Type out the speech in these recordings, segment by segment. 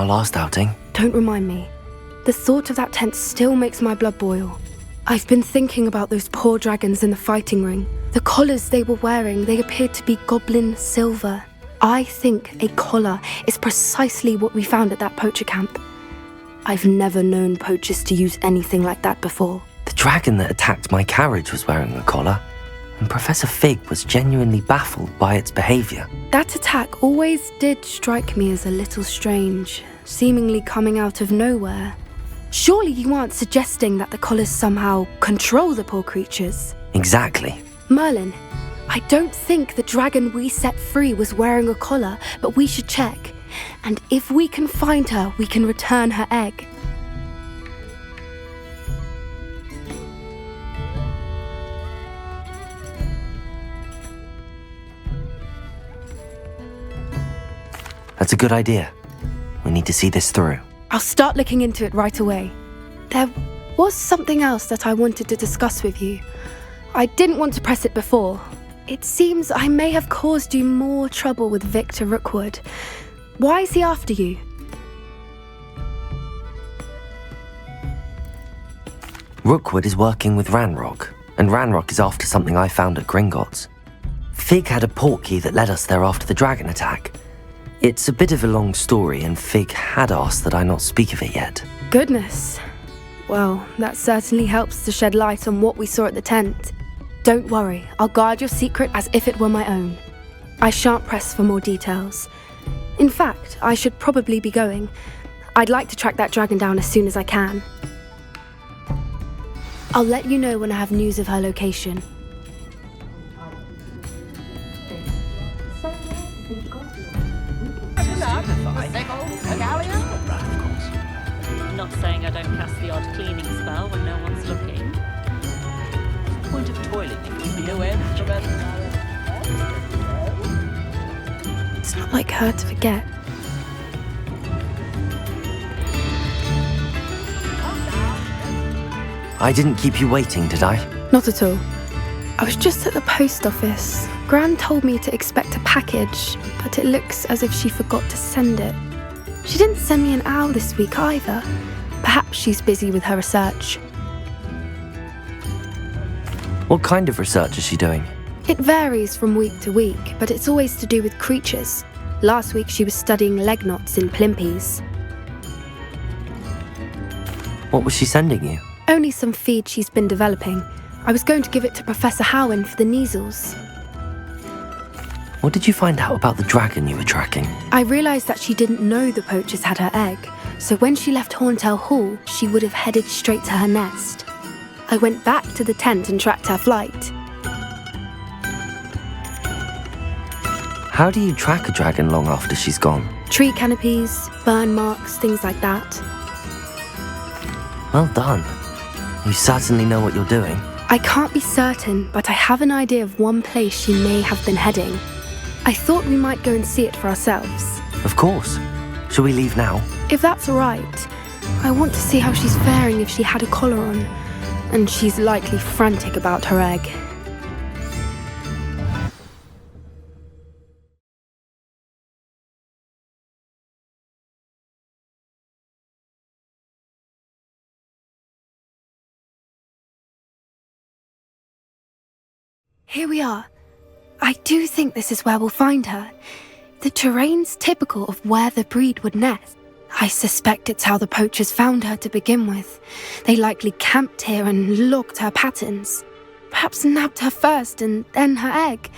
our last outing. Don't remind me. The thought of that tent still makes my blood boil. I've been thinking about those poor dragons in the fighting ring. The collars they were wearing, they appeared to be goblin silver. I think a collar is precisely what we found at that poacher camp. I've never known poachers to use anything like that before. The dragon that attacked my carriage was wearing a collar, and Professor Fig was genuinely baffled by its behavior. That attack always did strike me as a little strange, seemingly coming out of nowhere. Surely you aren't suggesting that the collars somehow control the poor creatures? Exactly. Merlin, I don't think the dragon we set free was wearing a collar, but we should check. And if we can find her, we can return her egg. That's a good idea. We need to see this through. I'll start looking into it right away. There was something else that I wanted to discuss with you. I didn't want to press it before. It seems I may have caused you more trouble with Victor Rookwood. Why is he after you? Rookwood is working with Ranrok, and Ranrock is after something I found at Gringotts. Fig had a portkey that led us there after the dragon attack. It's a bit of a long story, and Fig had asked that I not speak of it yet. Goodness. Well, that certainly helps to shed light on what we saw at the tent. Don't worry, I'll guard your secret as if it were my own. I shan't press for more details. In fact, I should probably be going. I'd like to track that dragon down as soon as I can. I'll let you know when I have news of her location. Not saying I don't cast the odd cleaning spell when no one's looking. Point of toilet if you no instrument. It's not like her to forget. I didn't keep you waiting, did I? Not at all. I was just at the post office. Gran told me to expect a package, but it looks as if she forgot to send it. She didn't send me an owl this week either. Perhaps she's busy with her research. What kind of research is she doing? It varies from week to week, but it's always to do with creatures. Last week she was studying leg knots in plimpies. What was she sending you? Only some feed she's been developing. I was going to give it to Professor Howen for the measles. What did you find out about the dragon you were tracking? I realised that she didn't know the poachers had her egg, so when she left Horntail Hall, she would have headed straight to her nest. I went back to the tent and tracked her flight. How do you track a dragon long after she's gone? Tree canopies, burn marks, things like that. Well done. You certainly know what you're doing. I can't be certain, but I have an idea of one place she may have been heading. I thought we might go and see it for ourselves. Of course. Shall we leave now? If that's all right. I want to see how she's faring if she had a collar on. And she's likely frantic about her egg. Here we are. I do think this is where we'll find her. The terrain's typical of where the breed would nest. I suspect it's how the poachers found her to begin with. They likely camped here and logged her patterns. Perhaps nabbed her first and then her egg.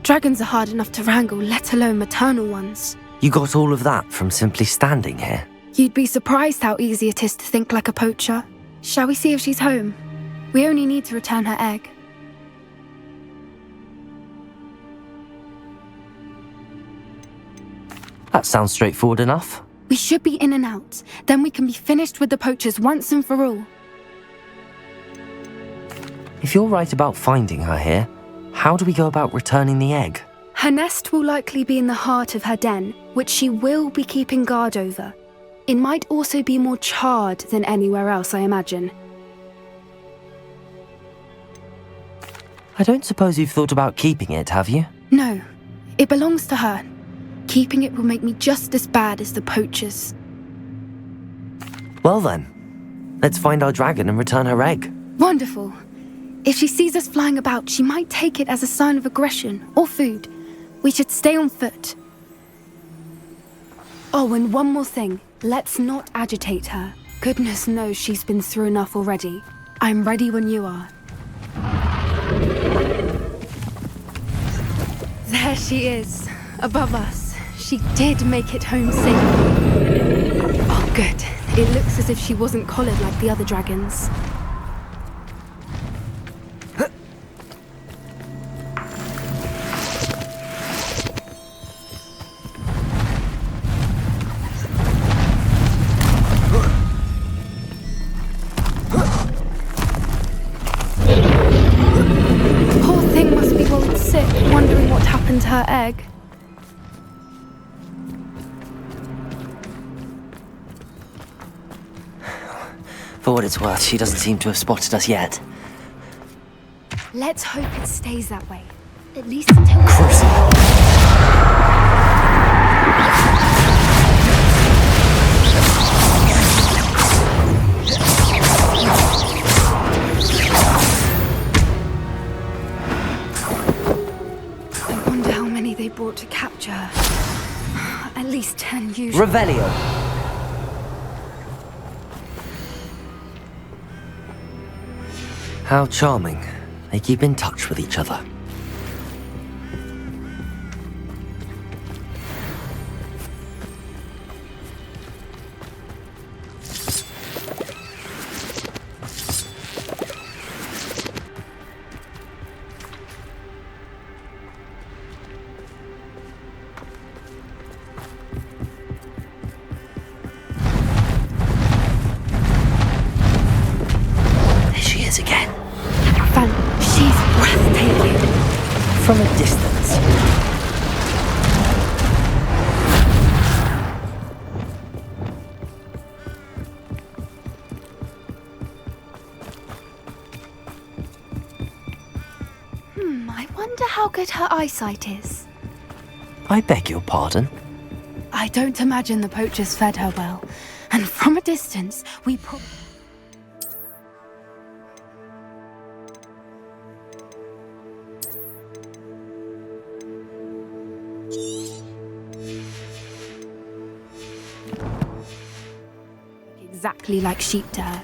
Dragons are hard enough to wrangle, let alone maternal ones. You got all of that from simply standing here? You'd be surprised how easy it is to think like a poacher. Shall we see if she's home? We only need to return her egg. That sounds straightforward enough. We should be in and out. Then we can be finished with the poachers once and for all. If you're right about finding her here, how do we go about returning the egg? Her nest will likely be in the heart of her den, which she will be keeping guard over. It might also be more charred than anywhere else, I imagine. I don't suppose you've thought about keeping it, have you? No, it belongs to her. Keeping it will make me just as bad as the poachers. Well then, let's find our dragon and return her egg. Wonderful. If she sees us flying about, she might take it as a sign of aggression or food. We should stay on foot. Oh, and one more thing. Let's not agitate her. Goodness knows she's been through enough already. I'm ready when you are. There she is, above us. She did make it home safely. Oh, good. It looks as if she wasn't collared like the other dragons. Poor thing must be worried sick, wondering what happened to her egg. For what it's worth, she doesn't seem to have spotted us yet. Let's hope it stays that way. At least until... I wonder how many they brought to capture her. At least 10 usually. Revelio! How charming. They keep in touch with each other. There she is again. She's breathtaking. From a distance. I wonder how good her eyesight is. I beg your pardon? I don't imagine the poachers fed her well. And from a distance, we probably... exactly like sheep to her.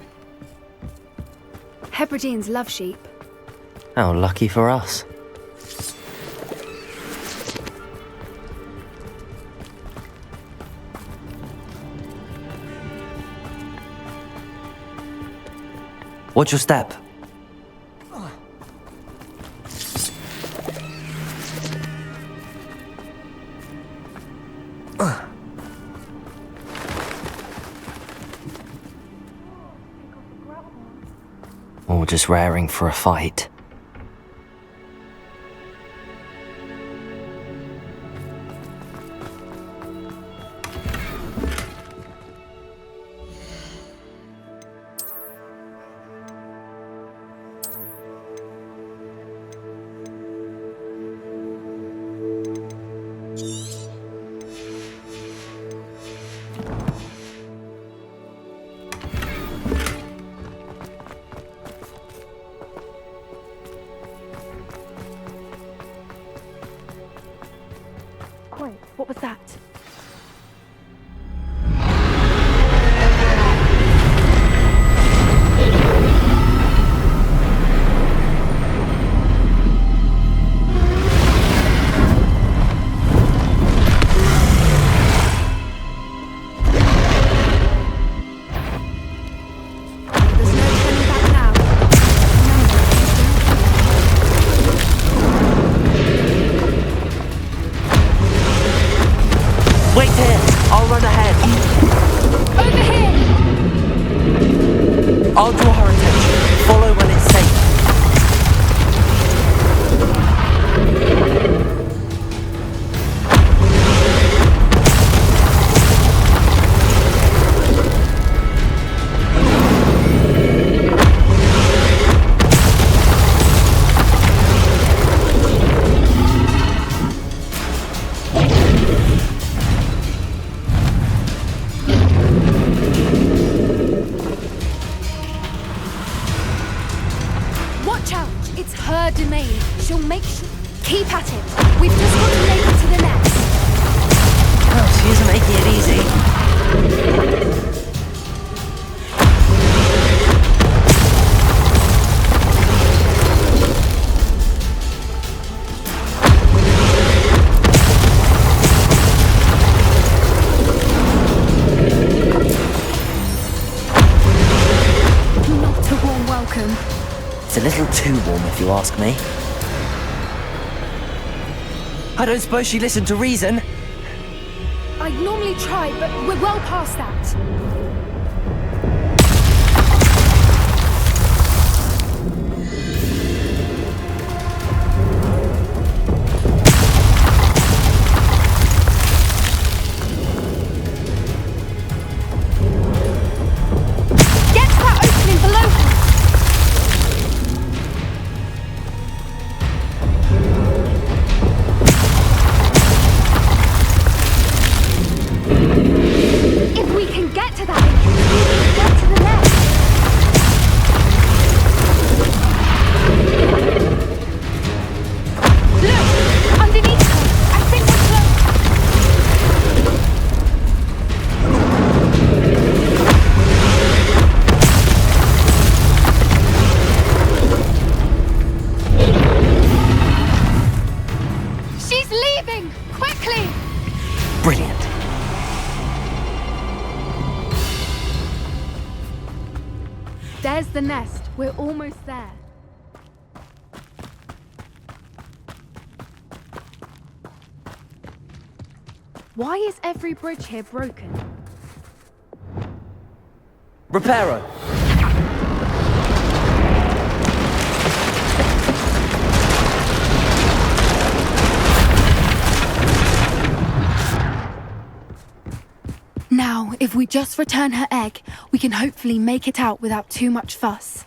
Hebrideans love sheep. How lucky for us. Watch your step. Or just raring for a fight. Wait, what was that? Wait here! I'll run ahead. Over here! I'll draw her attention. Follow when it's safe. It's her domain. She'll make sure... Keep at it. We've just got to make it to the nest. Oh, she isn't making it easy. Not a warm welcome. It's a little too warm, if you ask me. I don't suppose she listened to reason. I'd normally try, but we're well past that. Get to that opening below her! If we can get to that entrance, we can get to the nest. Look! Underneath her! I think we're close. She's leaving! Quickly! Brilliant. There's the nest. We're almost there. Why is every bridge here broken? Reparo. Now, if we just return her egg, we can hopefully make it out without too much fuss.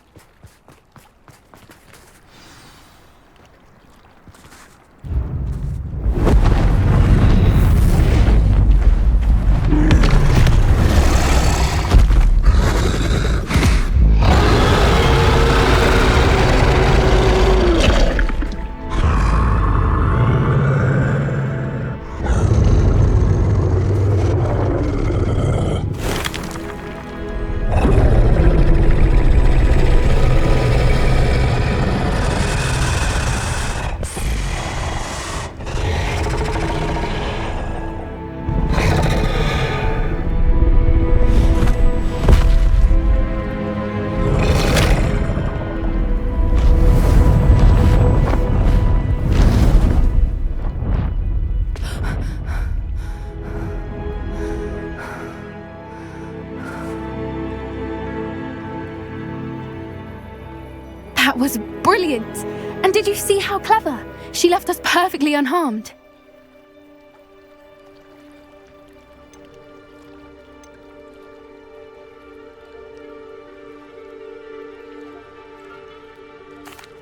That was brilliant! And did you see how clever? She left us perfectly unharmed.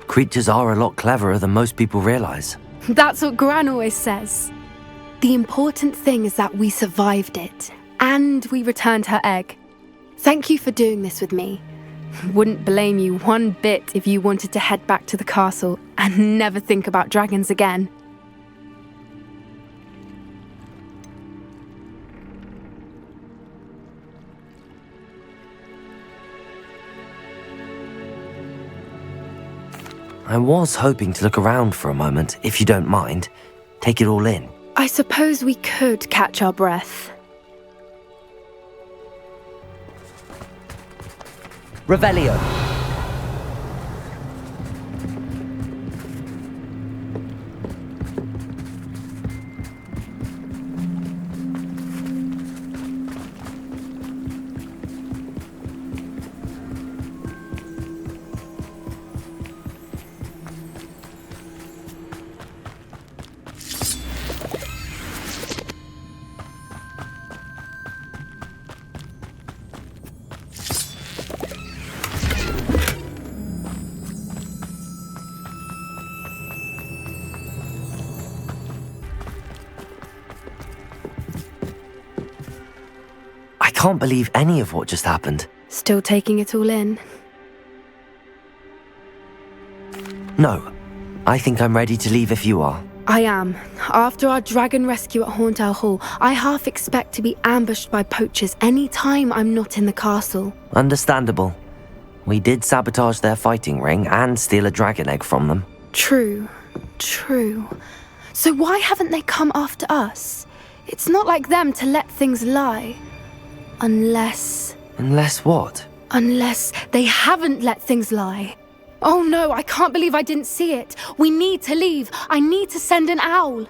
Creatures are a lot cleverer than most people realize. That's what Gran always says. The important thing is that we survived it, and we returned her egg. Thank you for doing this with me. Wouldn't blame you one bit if you wanted to head back to the castle and never think about dragons again. I was hoping to look around for a moment, if you don't mind. Take it all in. I suppose we could catch our breath. Revelio. I can't believe any of what just happened. Still taking it all in. No. I think I'm ready to leave if you are. I am. After our dragon rescue at Hauntow Hall, I half expect to be ambushed by poachers any time I'm not in the castle. Understandable. We did sabotage their fighting ring and steal a dragon egg from them. True. So why haven't they come after us? It's not like them to let things lie. Unless What? Unless they haven't let things lie. Oh no, I can't believe I didn't see it. We need to leave. I need to send an owl.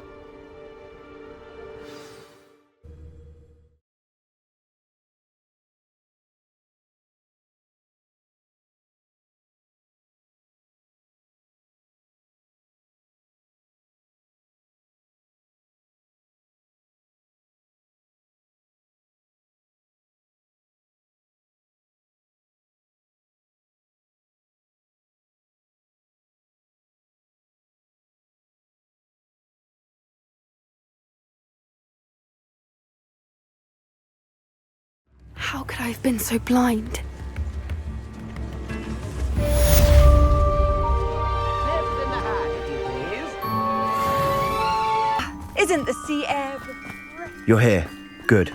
How could I have been so blind? Isn't the sea air... You're here. Good.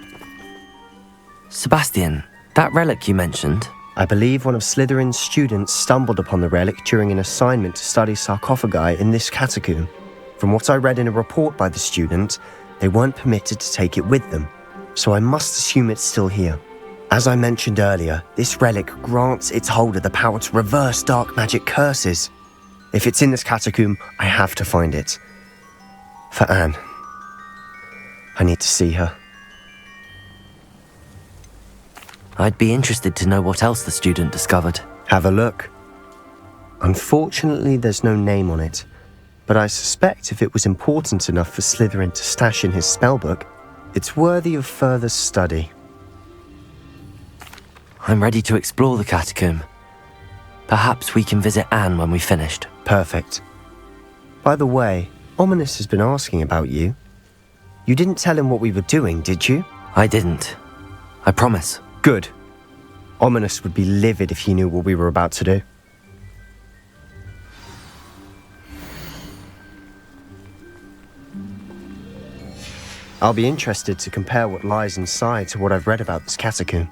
Sebastian, that relic you mentioned, I believe one of Slytherin's students stumbled upon the relic during an assignment to study sarcophagi in this catacomb. From what I read in a report by the student, they weren't permitted to take it with them, so I must assume it's still here. As I mentioned earlier, this relic grants its holder the power to reverse dark magic curses. If it's in this catacomb, I have to find it. For Anne. I need to see her. I'd be interested to know what else the student discovered. Have a look. Unfortunately, there's no name on it, but I suspect if it was important enough for Slytherin to stash in his spellbook, it's worthy of further study. I'm ready to explore the catacomb. Perhaps we can visit Anne when we've finished. Perfect. By the way, Ominous has been asking about you. You didn't tell him what we were doing, did you? I didn't. I promise. Good. Ominous would be livid if he knew what we were about to do. I'll be interested to compare what lies inside to what I've read about this catacomb.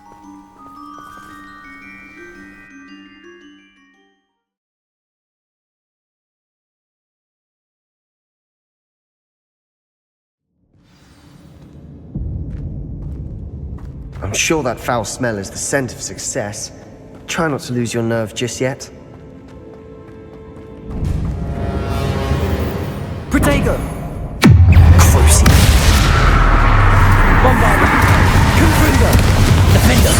I'm sure that foul smell is the scent of success. Try not to lose your nerve just yet. Protego! Cruci. Bombarda! Confringo! Defender!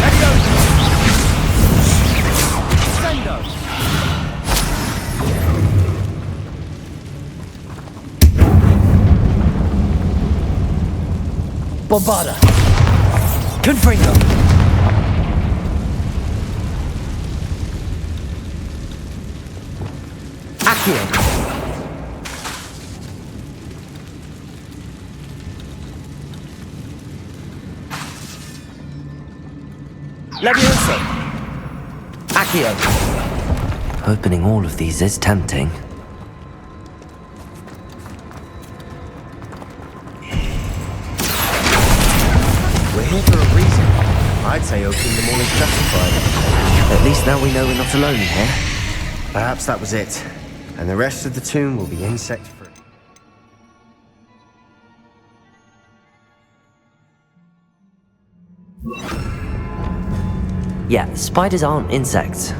Echo! Sendo! Bombarda! Confringo! Accio! Levioso! Accio! Opening all of these is tempting. We're here for a reason. I'd say opening them all is justified. At least now we know we're not alone here. Perhaps that was it. And the rest of the tomb will be insect-free. Yeah, spiders aren't insects.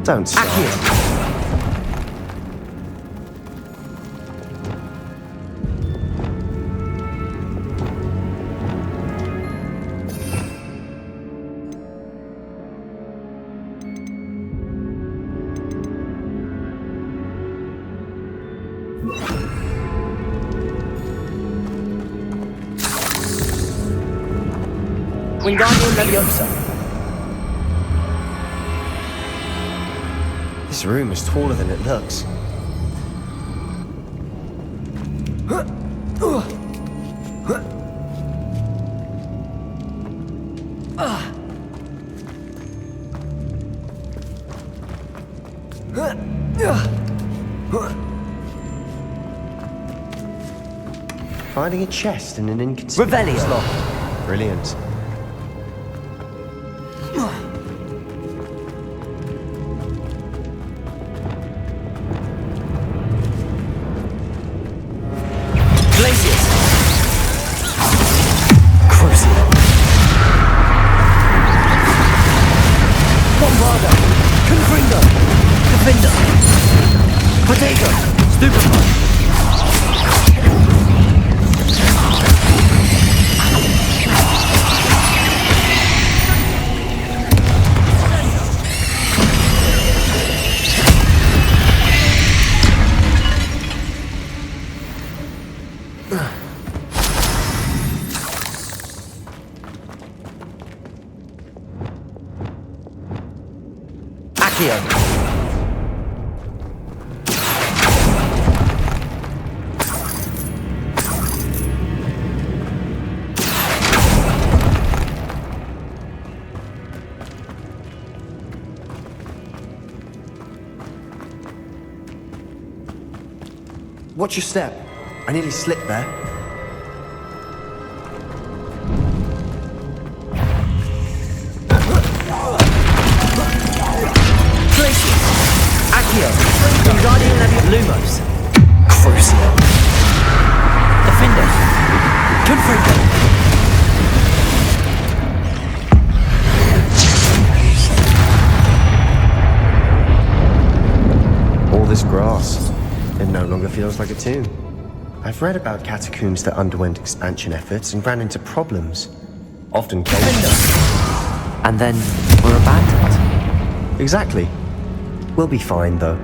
Don't start. Accio! Wingardium Leviosa! This room is taller than it looks. Finding a chest in an inconspicuous Revelio. lock. Brilliant. Glacius. Crucial. Bombarda. Confringo. Defender. Potato. Stupefy. Accio. Watch your step. I nearly slipped there. Glacius. Accio. Wingardium Leviosa. Lumos. Crucial. Defender. Confringo. All this grass. It no longer feels like a tomb. I've read about catacombs that underwent expansion efforts and ran into problems. Often Defender. And then were abandoned. Exactly. We'll be fine, though.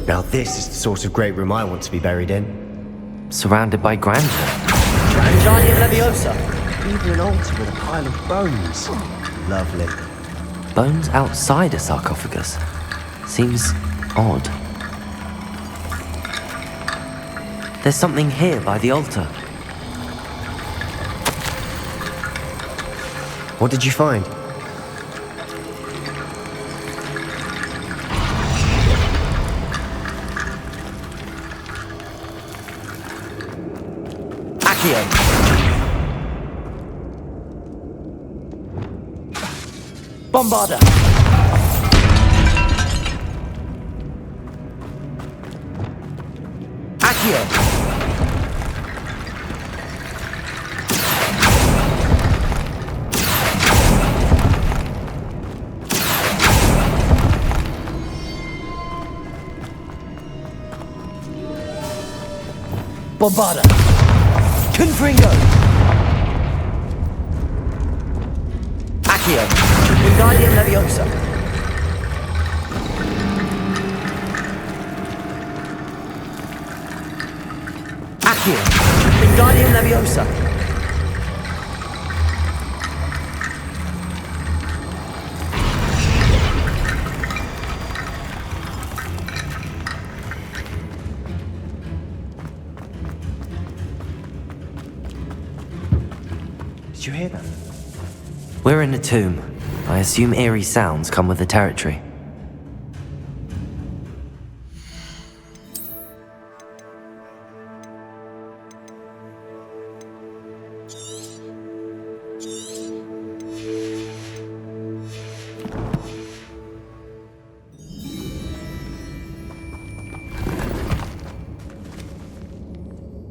Now this is the sort of great room I want to be buried in. Surrounded by grandeur. Wingardium Leviosa. Even an altar with a pile of bones. Lovely. Bones outside a sarcophagus. Seems odd. There's something here by the altar. What did you find? Accio. Bombarda. Accio. Bombarda. Confringo. Accio. Wingardium Leviosa. Accio. Wingardium Leviosa. Did you hear that? We're in a tomb. I assume eerie sounds come with the territory.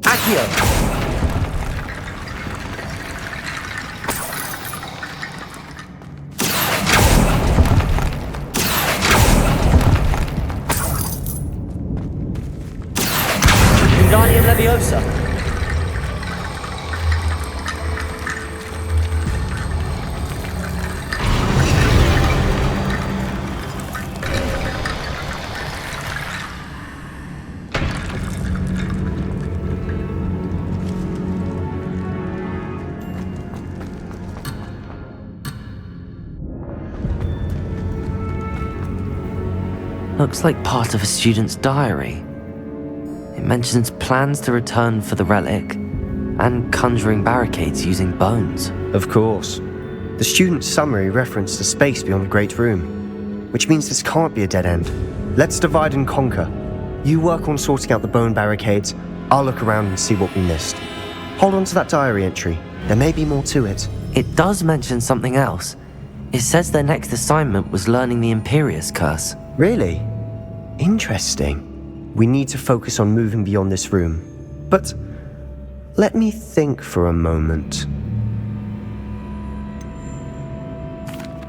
Accio. Wingardium Leviosa. looks like part of a student's diary. It mentions plans to return for the relic and conjuring barricades using bones. Of course. The student's summary referenced a space beyond the Great Room, which means this can't be a dead end. Let's divide and conquer. You work on sorting out the bone barricades, I'll look around and see what we missed. Hold on to that diary entry. There may be more to it. It does mention something else. It says their next assignment was learning the Imperius Curse. Really? Interesting. We need to focus on moving beyond this room. But let me think for a moment.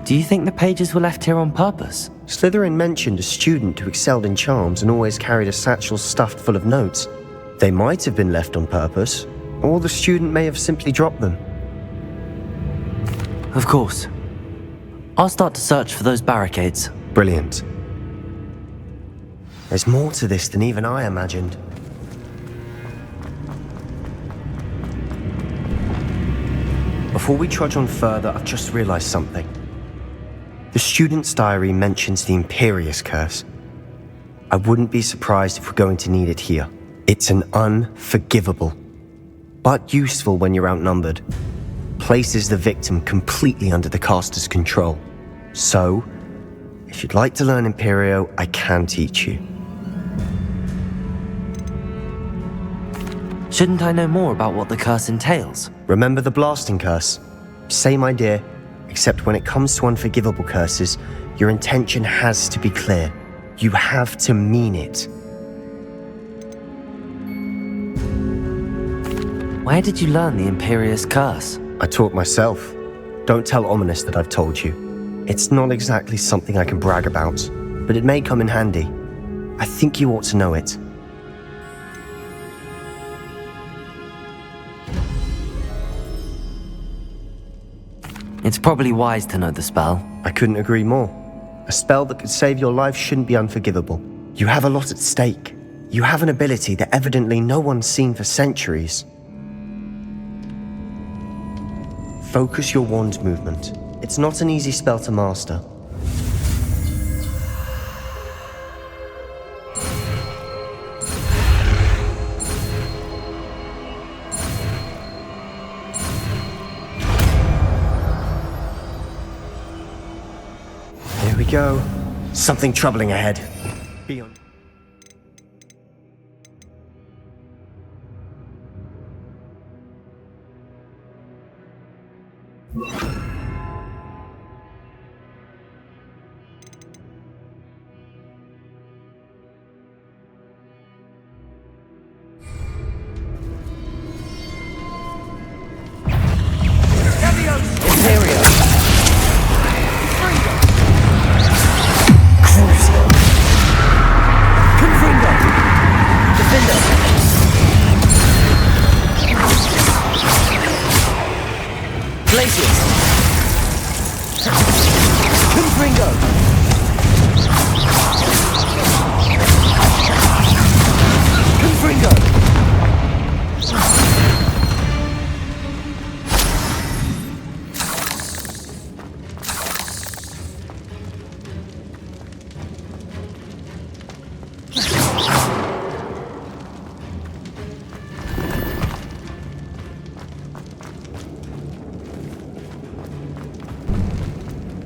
Do you think the pages were left here on purpose? Slytherin mentioned a student who excelled in charms and always carried a satchel stuffed full of notes. They might have been left on purpose, or the student may have simply dropped them. Of course. I'll start to search for those barricades. Brilliant. There's more to this than even I imagined. Before we trudge on further, I've just realized something. The student's diary mentions the Imperius Curse. I wouldn't be surprised if we're going to need it here. It's an unforgivable, but useful when you're outnumbered. Places the victim completely under the caster's control. So, if you'd like to learn Imperio, I can teach you. Shouldn't I know more about what the curse entails? Remember the blasting curse? Same idea, except when it comes to unforgivable curses, your intention has to be clear. You have to mean it. Where did you learn the Imperius Curse? I taught myself. Don't tell Ominous that I've told you. It's not exactly something I can brag about, but it may come in handy. I think you ought to know it. It's probably wise to know the spell. I couldn't agree more. A spell that could save your life shouldn't be unforgivable. You have a lot at stake. You have an ability that evidently no one's seen for centuries. Focus your wand movement. It's not an easy spell to master. Here we go. Something troubling ahead. Be on.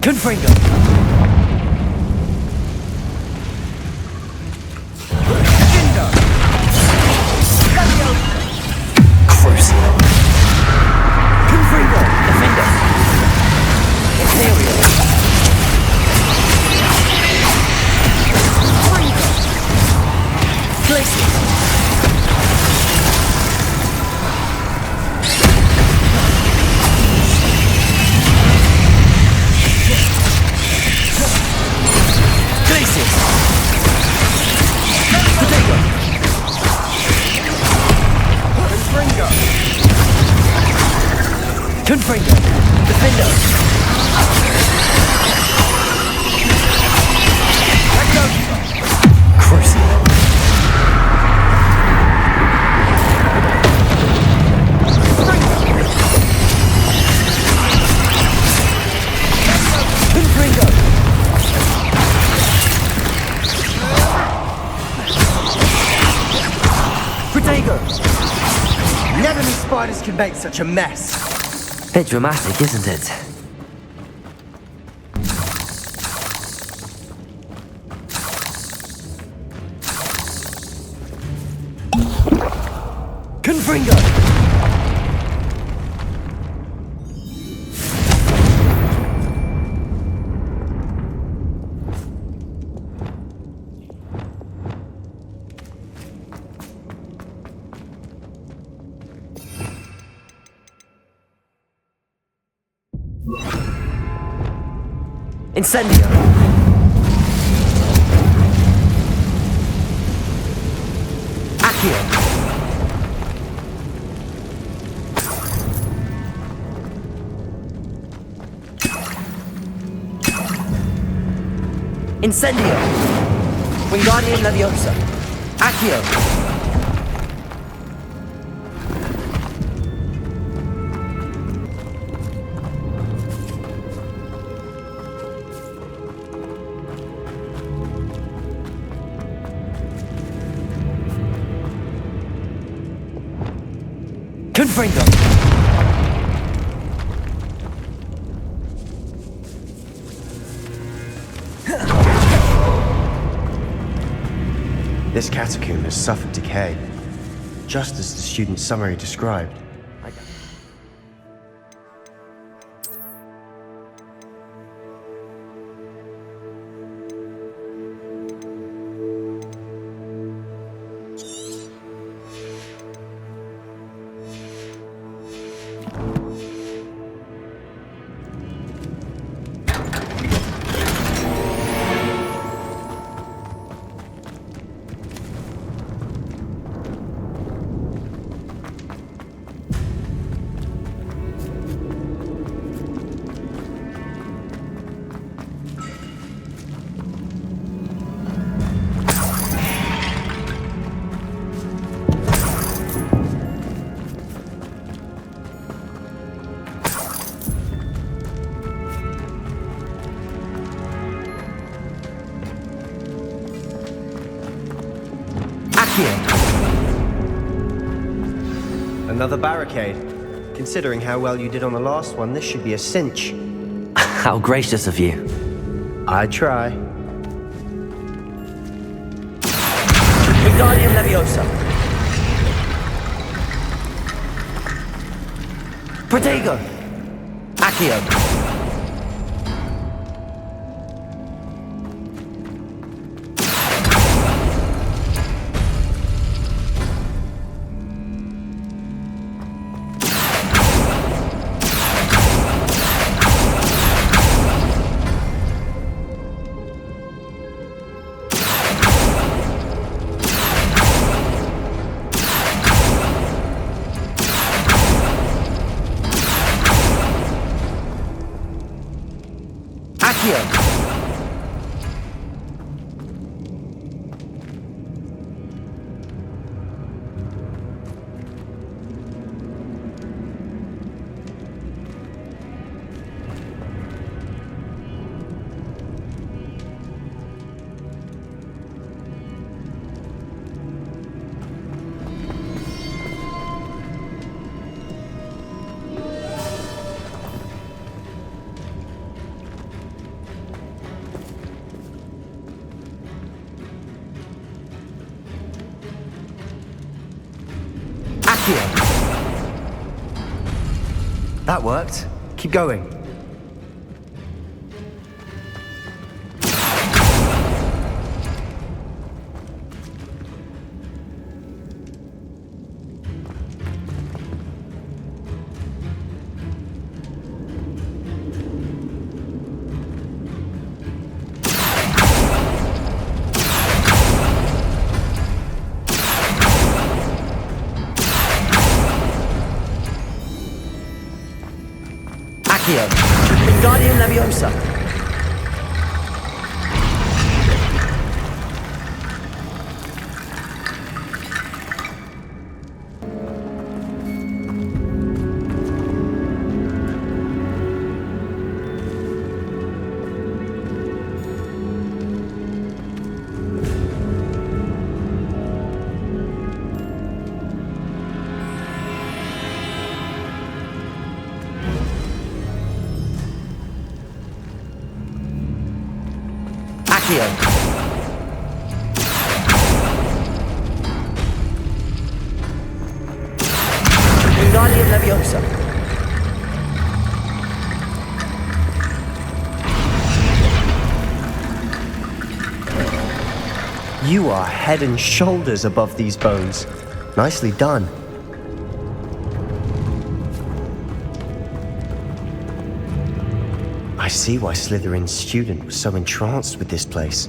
Confringo! Confringo! Defender! Crucible! Confringo! Protego! Never knew spiders could make such a mess. Bit dramatic, isn't it? Confringo! Incendio! Accio! Incendio! Wingardium Leviosa! Accio! Confringo! This catacomb has suffered decay, just as the student's summary described. Another barricade. Considering how well you did on the last one, this should be a cinch. How gracious of you. I try. Wingardium Leviosa! Protego! Accio! That worked. Keep going. Wingardium Leviosa! Wingardium Leviosa. You are head and shoulders above these bones. Nicely done. I see why Slytherin's student was so entranced with this place.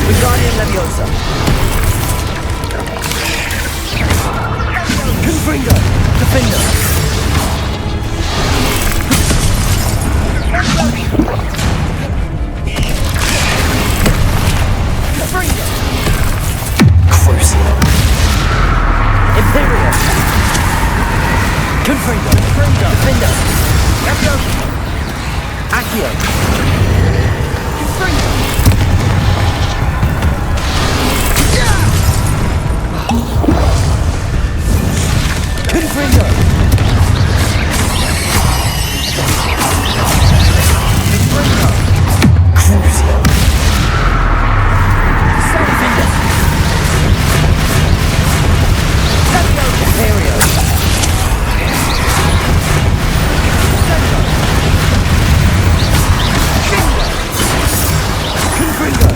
Wingardium Leviosa. Confringo. Defender. Confringo. Crucible. Imperial. Confringo. Defender. Accio. Confringo. Confringo! Confringo! Crucio! Defender! Imperio! Confringo!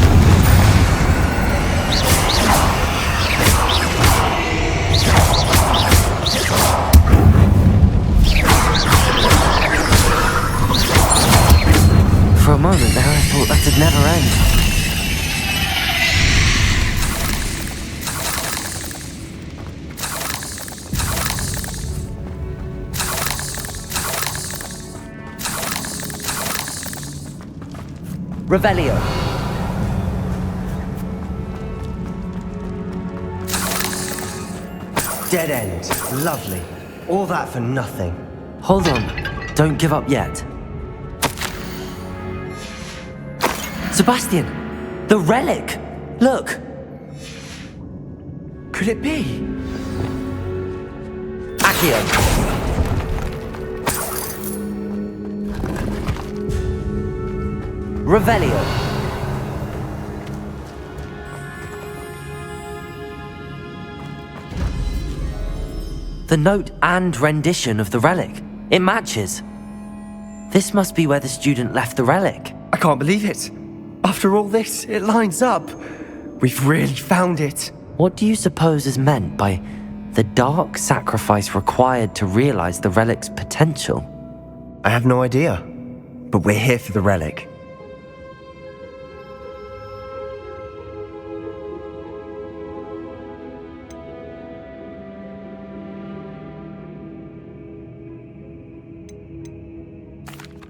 For a moment there, I thought that'd never end. Revelio. Dead end. Lovely. All that for nothing. Hold on. Don't give up yet. Sebastian! The relic! Look! Could it be? Accio. Revelio. The note and rendition of the relic. It matches. This must be where the student left the relic. I can't believe it. After all this, it lines up. We've really found it. What do you suppose is meant by the dark sacrifice required to realize the relic's potential? I have no idea. But we're here for the relic.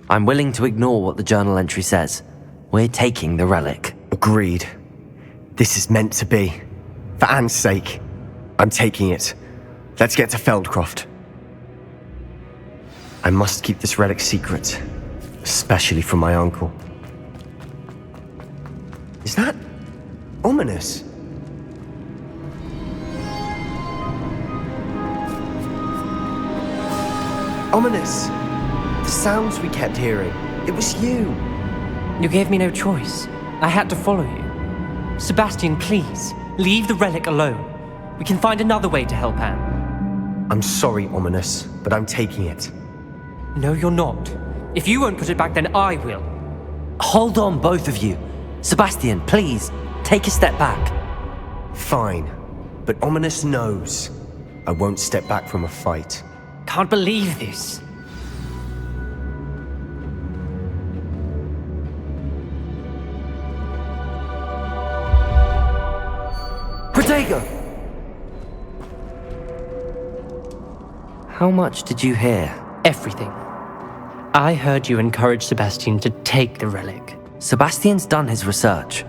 I'm willing to ignore what the journal entry says. We're taking the relic. Agreed. This is meant to be. For Anne's sake, I'm taking it. Let's get to Feldcroft. I must keep this relic secret, especially from my uncle. Is that ominous? Ominous! The sounds we kept hearing. It was you. You gave me no choice. I had to follow you. Sebastian, please. Leave the relic alone. We can find another way to help Anne. I'm sorry, Ominous, but I'm taking it. No, you're not. If you won't put it back, then I will. Hold on, both of you. Sebastian, please, take a step back. Fine, but Ominous knows I won't step back from a fight. Can't believe this. Protego! How much did you hear? Everything. I heard you encourage Sebastian to take the relic. Sebastian's done his research.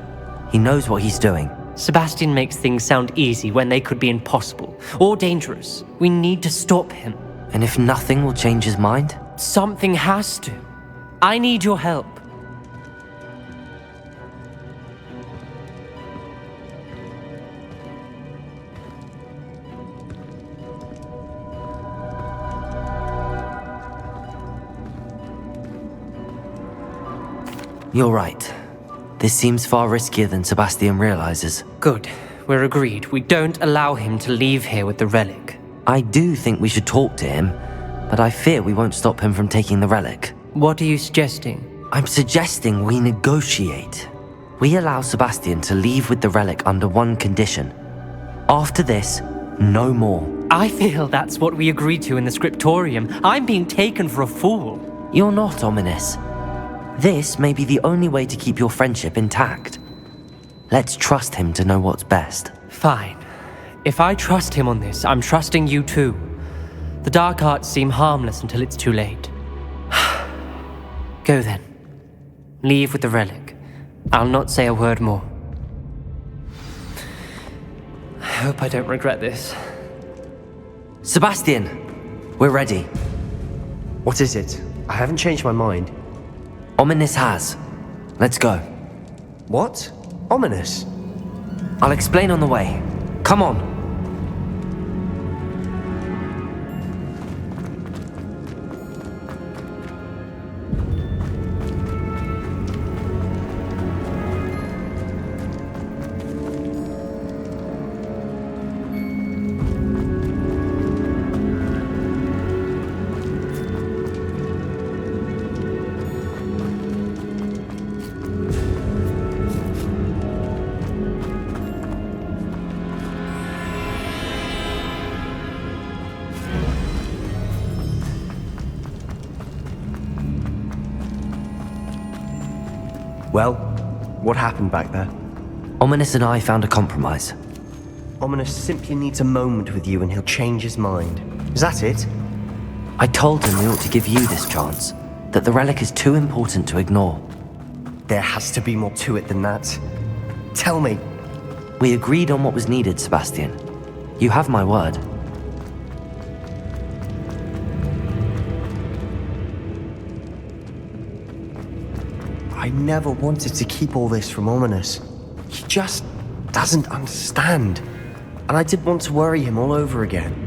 He knows what he's doing. Sebastian makes things sound easy when they could be impossible or dangerous. We need to stop him. And if nothing will change his mind? Something has to. I need your help. You're right. This seems far riskier than Sebastian realizes. Good. We're agreed. We don't allow him to leave here with the relic. I do think we should talk to him, but I fear we won't stop him from taking the relic. What are you suggesting? I'm suggesting we negotiate. We allow Sebastian to leave with the relic under one condition. After this, no more. I feel that's what we agreed to in the scriptorium. I'm being taken for a fool. You're not, Ominous. This may be the only way to keep your friendship intact. Let's trust him to know what's best. Fine. If I trust him on this, I'm trusting you too. The dark arts seem harmless until it's too late. Go then. Leave with the relic. I'll not say a word more. I hope I don't regret this. Sebastian, we're ready. What is it? I haven't changed my mind. Ominous has. Let's go. What? Ominous? I'll explain on the way. Come on. Well, what happened back there? Ominous and I found a compromise. Ominous simply needs a moment with you and he'll change his mind. Is that it? I told him we ought to give you this chance, that the relic is too important to ignore. There has to be more to it than that. Tell me. We agreed on what was needed, Sebastian. You have my word. I never wanted to keep all this from Ominous. He just doesn't understand. And I didn't want to worry him all over again.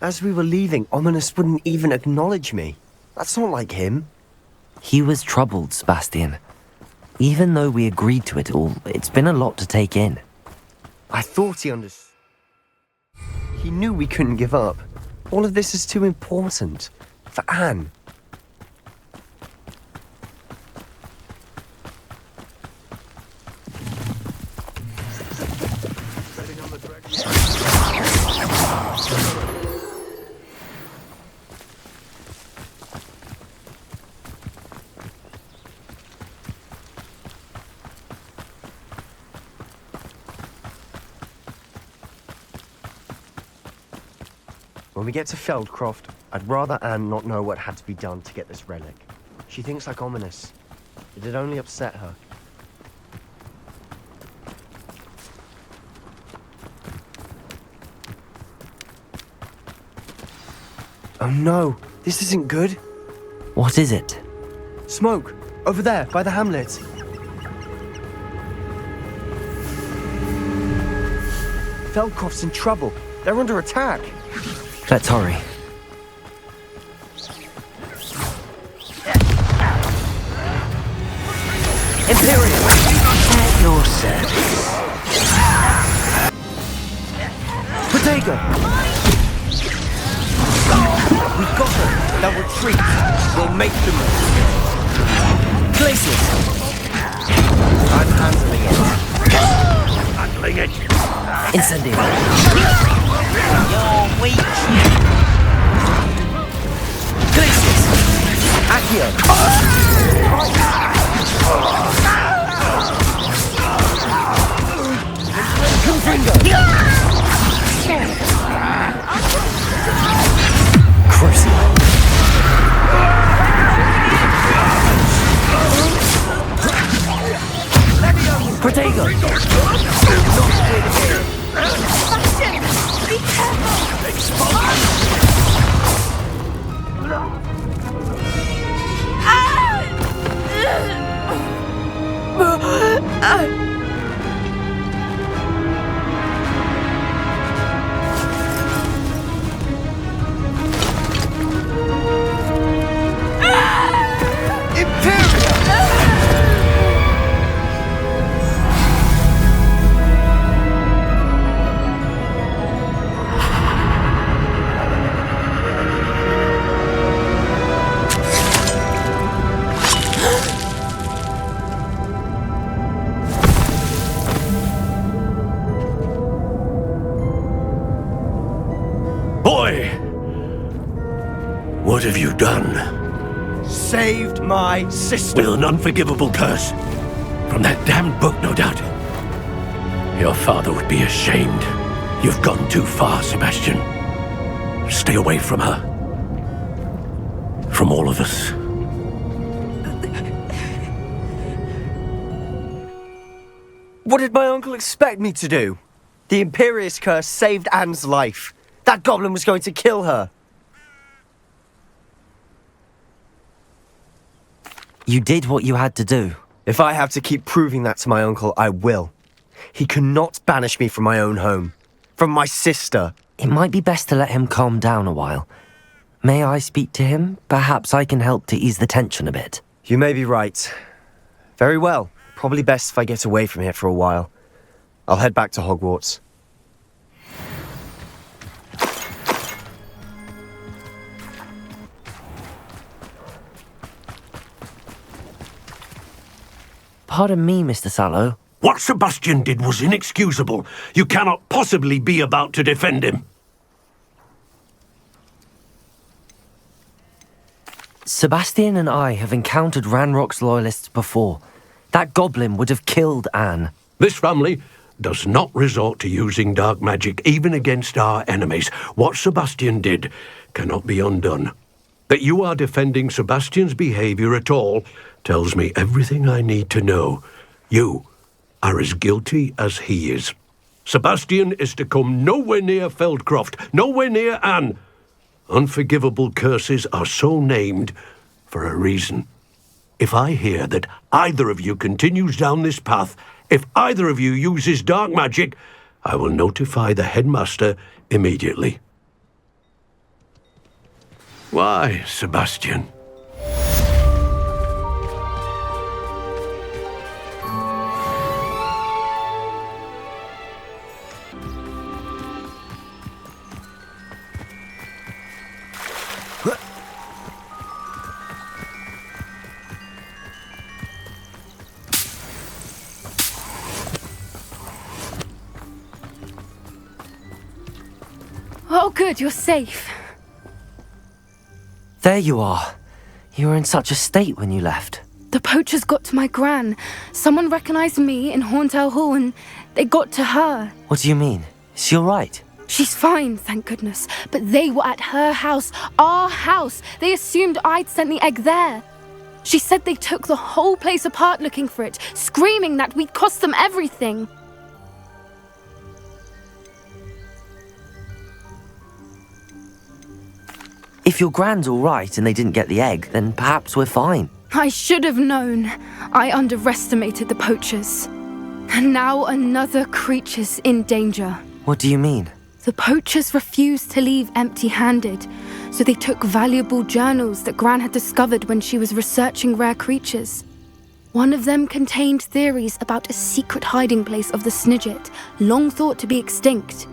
As we were leaving, Ominous wouldn't even acknowledge me. That's not like him. He was troubled, Sebastian. Even though we agreed to it all, it's been a lot to take in. I thought he understood. He knew we couldn't give up. All of this is too important. For Anne. When we get to Feldcroft, I'd rather Anne not know what had to be done to get this relic. She thinks like Ominous. It'd only upset her. Oh no, this isn't good. What is it? Smoke, over there, by the hamlet. Feldcroft's in trouble. They're under attack. Let's hurry. Imperial! At your service. Protego! We've got them. They'll retreat. We'll make the move. Glacius! I'm handling it. Handling it. Incendio. You're weak. Glacius! Accio! Confringo! Crucial. Protego! Sebastian! Be careful! Boy! What have you done? Saved my sister. With an unforgivable curse. From that damned book, no doubt. Your father would be ashamed. You've gone too far, Sebastian. Stay away from her. From all of us. What did my uncle expect me to do? The Imperious curse saved Anne's life. That goblin was going to kill her. You did what you had to do. If I have to keep proving that to my uncle, I will. He cannot banish me from my own home. From my sister. It might be best to let him calm down a while. May I speak to him? Perhaps I can help to ease the tension a bit. You may be right. Very well. Probably best if I get away from here for a while. I'll head back to Hogwarts. Pardon me, Mr. Sallow. What Sebastian did was inexcusable. You cannot possibly be about to defend him. Sebastian and I have encountered Ranroks loyalists before. That goblin would have killed Anne. This family does not resort to using dark magic even against our enemies. What Sebastian did cannot be undone. That you are defending Sebastian's behavior at all tells me everything I need to know. You are as guilty as he is. Sebastian is to come nowhere near Feldcroft, nowhere near Anne. Unforgivable curses are so named for a reason. If I hear that either of you continues down this path, if either of you uses dark magic, I will notify the headmaster immediately. Why, Sebastian? Oh, good, you're safe. There you are. You were in such a state when you left. The poachers got to my gran. Someone recognized me in Horntail Hall and they got to her. What do you mean? Is she all right? She's fine, thank goodness. But they were at her house, our house. They assumed I'd sent the egg there. She said they took the whole place apart looking for it, screaming that we'd cost them everything. If your Gran's all right and they didn't get the egg, then perhaps we're fine. I should have known. I underestimated the poachers. And now another creature's in danger. What do you mean? The poachers refused to leave empty-handed, so they took valuable journals that Gran had discovered when she was researching rare creatures. One of them contained theories about a secret hiding place of the Snidget, long thought to be extinct.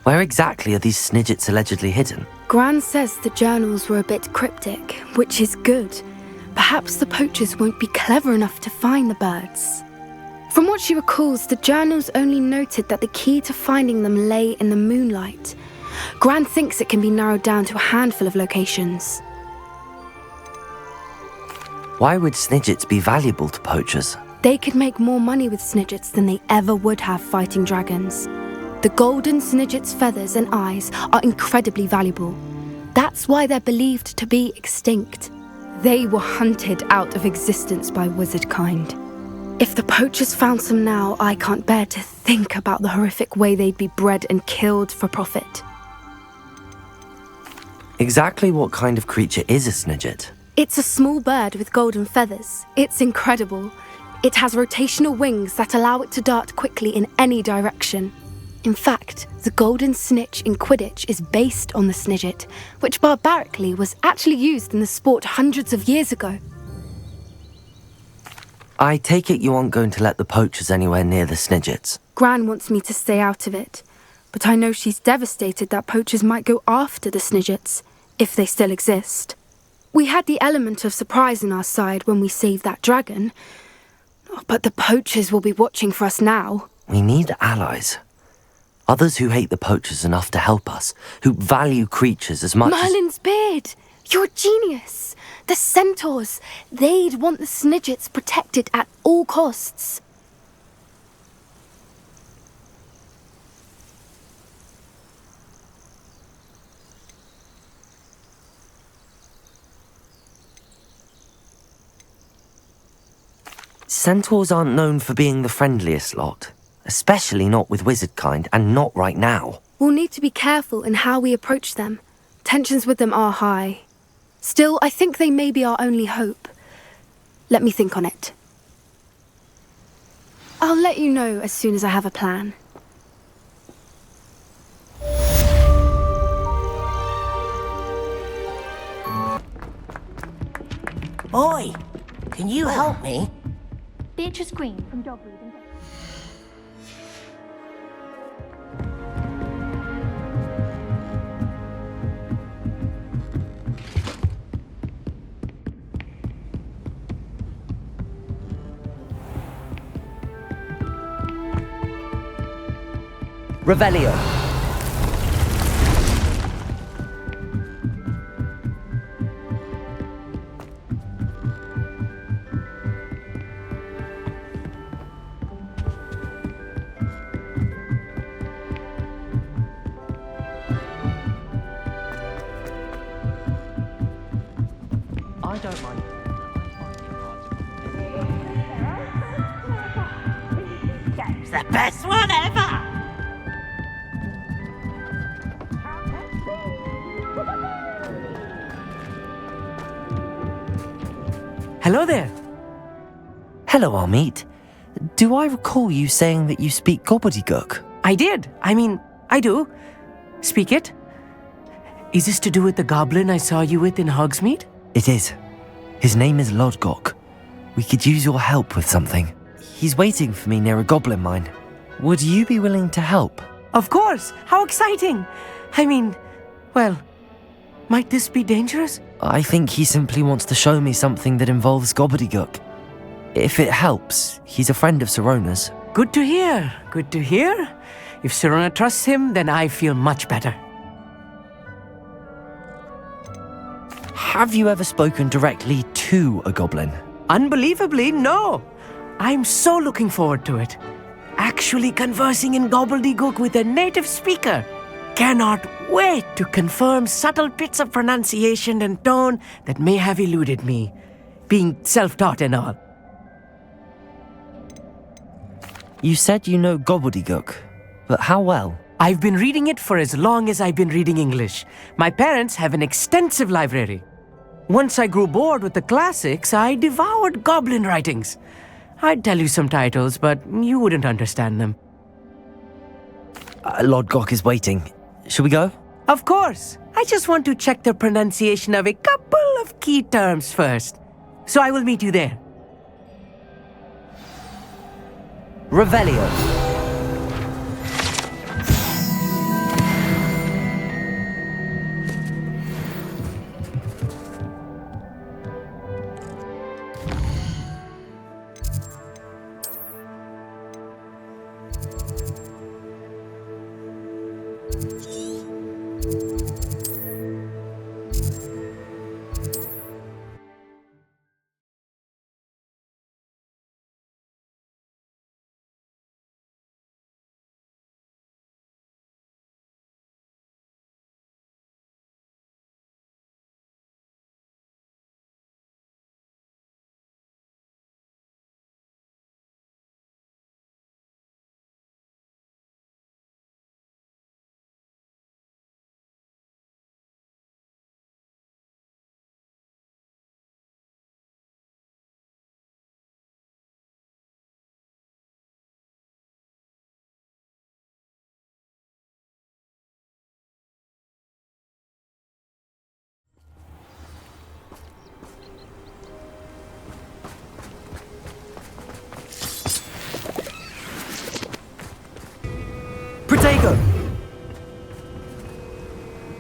Where exactly are these Snidgets allegedly hidden? Gran says the journals were a bit cryptic, which is good. Perhaps the poachers won't be clever enough to find the birds. From what she recalls, the journals only noted that the key to finding them lay in the moonlight. Gran thinks it can be narrowed down to a handful of locations. Why would Snidgets be valuable to poachers? They could make more money with Snidgets than they ever would have fighting dragons. The golden Snidget's feathers and eyes are incredibly valuable. That's why they're believed to be extinct. They were hunted out of existence by wizard kind. If the poachers found some now, I can't bear to think about the horrific way they'd be bred and killed for profit. Exactly what kind of creature is a Snidget? It's a small bird with golden feathers. It's incredible. It has rotational wings that allow it to dart quickly in any direction. In fact, the golden snitch in Quidditch is based on the Snidget, which barbarically was actually used in the sport hundreds of years ago. I take it you aren't going to let the poachers anywhere near the Snidgets. Gran wants me to stay out of it, but I know she's devastated that poachers might go after the Snidgets, if they still exist. We had the element of surprise on our side when we saved that dragon, but the poachers will be watching for us now. We need allies. Others who hate the poachers enough to help us, who value creatures as much Merlin's beard! You're a genius! The centaurs! They'd want the Snidgets protected at all costs. Centaurs aren't known for being the friendliest lot. Especially not with wizard kind, and not right now. We'll need to be careful in how we approach them. Tensions with them are high. Still, I think they may be our only hope. Let me think on it. I'll let you know as soon as I have a plan. Oi! Can you help me? Beatrice Green from Dogwood. Revelio. I don't mind. It's the best one ever! Hello there. Hello, Amit. Do I recall you saying that you speak gobbledygook? I did. I do. Speak it. Is this to do with the goblin I saw you with in Hogsmeade? It is. His name is Lodgok. We could use your help with something. He's waiting for me near a goblin mine. Would you be willing to help? Of course. How exciting. Well, might this be dangerous? I think he simply wants to show me something that involves gobbledygook. If it helps, he's a friend of Sirona's. Good to hear. Good to hear. If Sirona trusts him, then I feel much better. Have you ever spoken directly to a goblin? Unbelievably, no. I'm so looking forward to it. Actually conversing in gobbledygook with a native speaker. Cannot wait to confirm subtle bits of pronunciation and tone that may have eluded me, being self-taught and all. You said you know gobbledygook, but how well? I've been reading it for as long as I've been reading English. My parents have an extensive library. Once I grew bored with the classics, I devoured Goblin writings. I'd tell you some titles, but you wouldn't understand them. Lord Gok is waiting. Shall we go? Of course. I just want to check the pronunciation of a couple of key terms first. So I will meet you there. Revelio. Protego!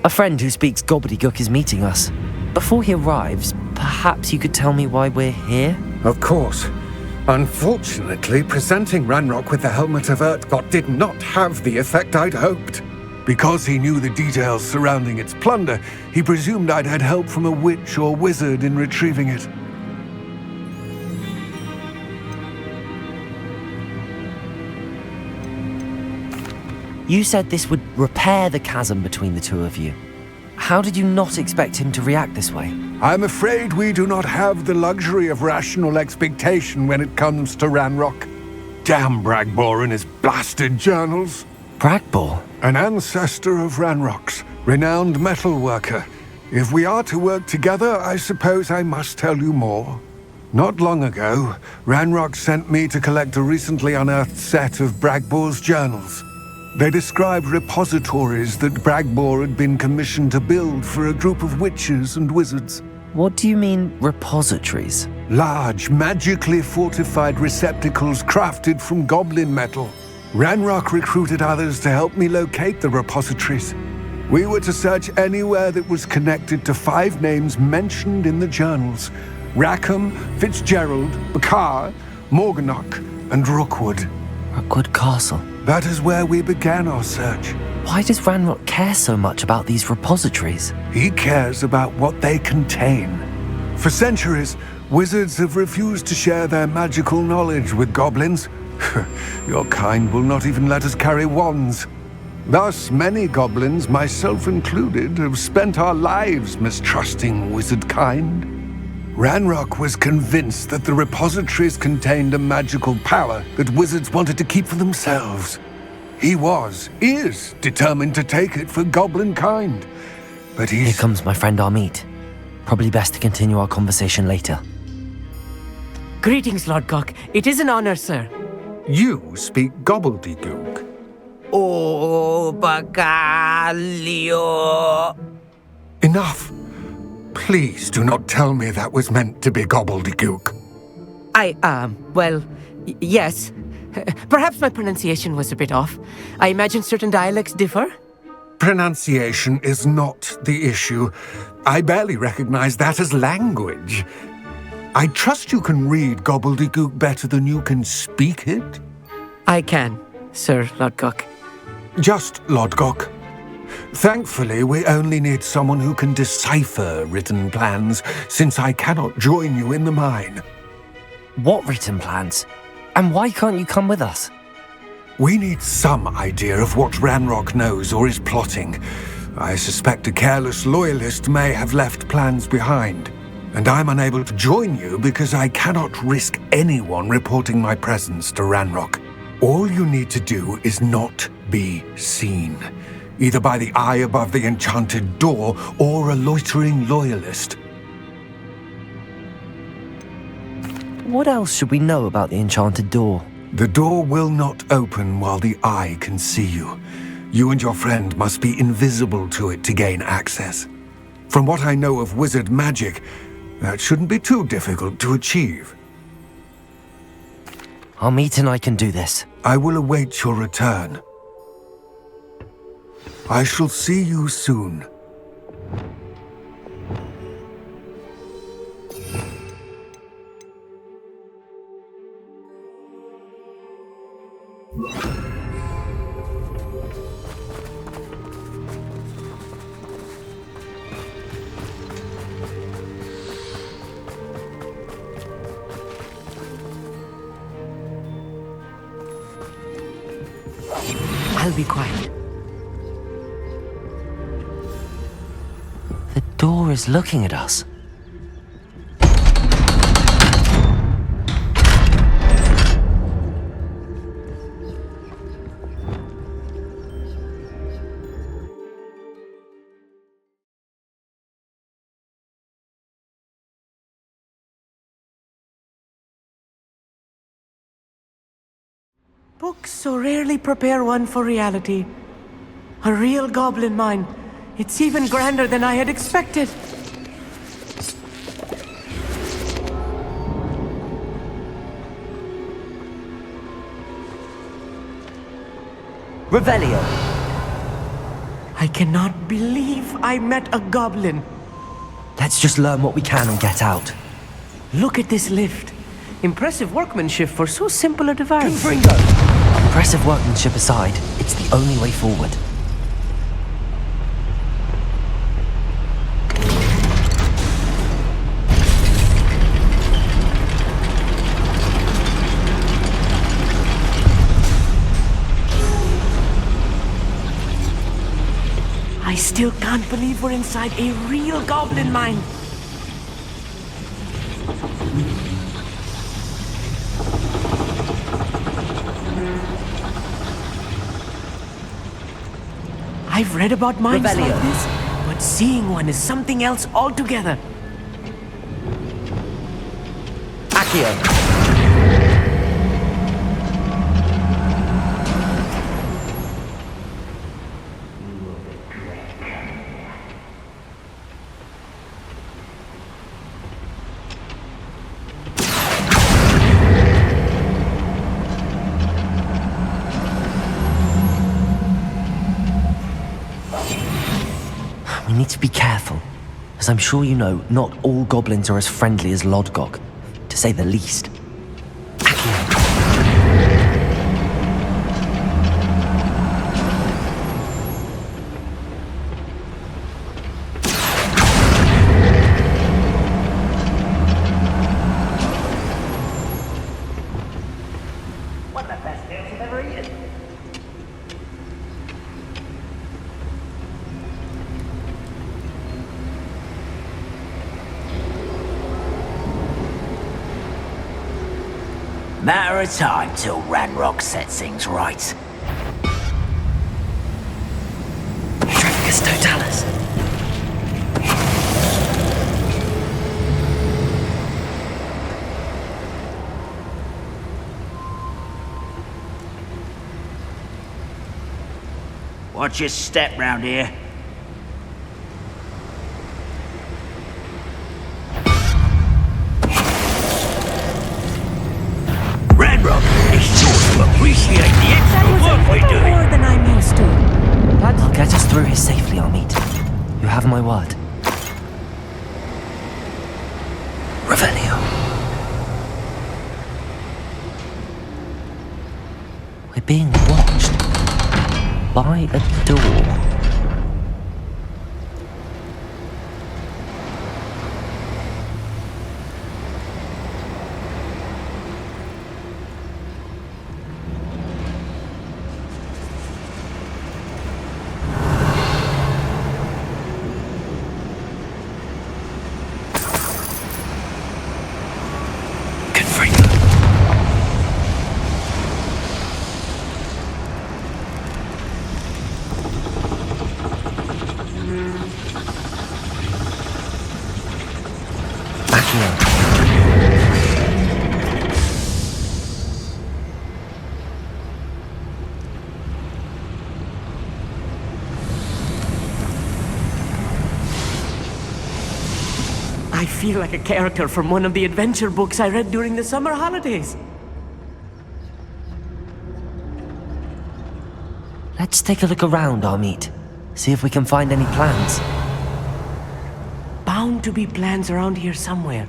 A friend who speaks gobbledygook is meeting us. Before he arrives, perhaps you could tell me why we're here? Of course. Unfortunately, presenting Ranrok with the Helmet of Urtkot did not have the effect I'd hoped. Because he knew the details surrounding its plunder, he presumed I'd had help from a witch or wizard in retrieving it. You said this would repair the chasm between the two of you. How did you not expect him to react this way? I'm afraid we do not have the luxury of rational expectation when it comes to Ranrok. Damn Bragbor and his blasted journals. Bragbor? An ancestor of Ranroks, renowned metal worker. If we are to work together, I suppose I must tell you more. Not long ago, Ranrok sent me to collect a recently unearthed set of Bragbor's journals. They described repositories that Bragbor had been commissioned to build for a group of witches and wizards. What do you mean, repositories? Large, magically fortified receptacles crafted from goblin metal. Ranrok recruited others to help me locate the repositories. We were to search anywhere that was connected to 5 names mentioned in the journals: Rackham, Fitzgerald, Bakar, Morganach, and Rookwood. Rookwood Castle. That is where we began our search. Why does Ranrok care so much about these repositories? He cares about what they contain. For centuries, wizards have refused to share their magical knowledge with goblins. Your kind will not even let us carry wands. Thus, many goblins, myself included, have spent our lives mistrusting wizard kind. Ranrok was convinced that the repositories contained a magical power that wizards wanted to keep for themselves. He is determined to take it for goblin kind. But Here comes my friend Amit. Probably best to continue our conversation later. Greetings, Lord Gok. It is an honor, sir. You speak gobbledygook. Oh, Bagalio. Enough. Please do not tell me that was meant to be gobbledygook. Yes. Perhaps my pronunciation was a bit off. I imagine certain dialects differ. Pronunciation is not the issue. I barely recognize that as language. I trust you can read gobbledygook better than you can speak it? I can, Sir Lord Gok. Just Lord Gok. Thankfully, we only need someone who can decipher written plans, since I cannot join you in the mine. What written plans? And why can't you come with us? We need some idea of what Ranrok knows or is plotting. I suspect a careless loyalist may have left plans behind. And I'm unable to join you because I cannot risk anyone reporting my presence to Ranrok. All you need to do is not be seen, either by the eye above the enchanted door or a loitering loyalist. What else should we know about the enchanted door? The door will not open while the eye can see you. You and your friend must be invisible to it to gain access. From what I know of wizard magic, that shouldn't be too difficult to achieve. Amit and I can do this. I will await your return. I shall see you soon. I'll be quiet. The door is looking at us. Books so rarely prepare one for reality. A real goblin mine. It's even grander than I had expected. Revelio! I cannot believe I met a goblin. Let's just learn what we can and get out. Look at this lift. Impressive workmanship for so simple a device. Impressive workmanship aside, it's the only way forward. I still can't believe we're inside a real goblin mine. I've read about mines like this, but seeing one is something else altogether. Accio! We need to be careful. As I'm sure you know, not all goblins are as friendly as Lodgok, to say the least. One of the best meals I've ever eaten. Matter of time till Ranroks sets things right. Trafficus Totalis. Watch your step round here. Ranrock is sure to appreciate the extra work we're doing. More than I'm used to. But I'll get us through here safely, Amit. You have my word. Revelio. We're being watched by a door. feel like a character from one of the adventure books I read during the summer holidays. Let's take a look around, Amit. See if we can find any plans. Bound to be plans around here somewhere.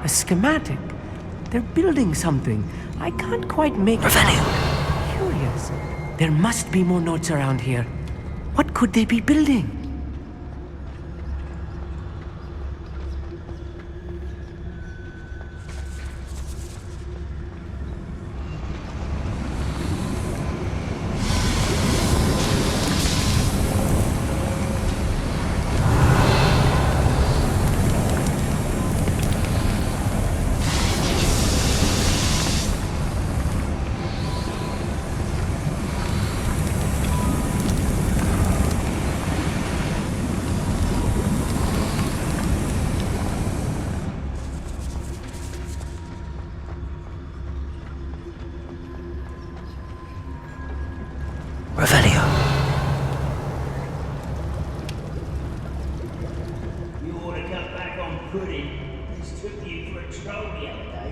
A schematic. They're building something. I can't quite make it out. Curious. There must be more notes around here. What could they be building? Revelio. You ought to cut back on pudding. This took you for a troll the other day.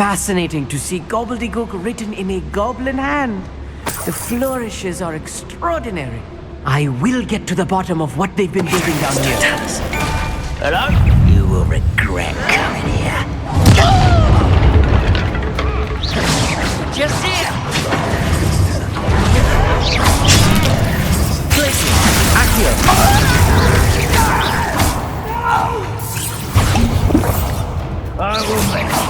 Fascinating to see gobbledygook written in a goblin hand. The flourishes are extraordinary. I will get to the bottom of what they've been building down here. Hello? You will regret coming here. Just here! Listen, I will make it.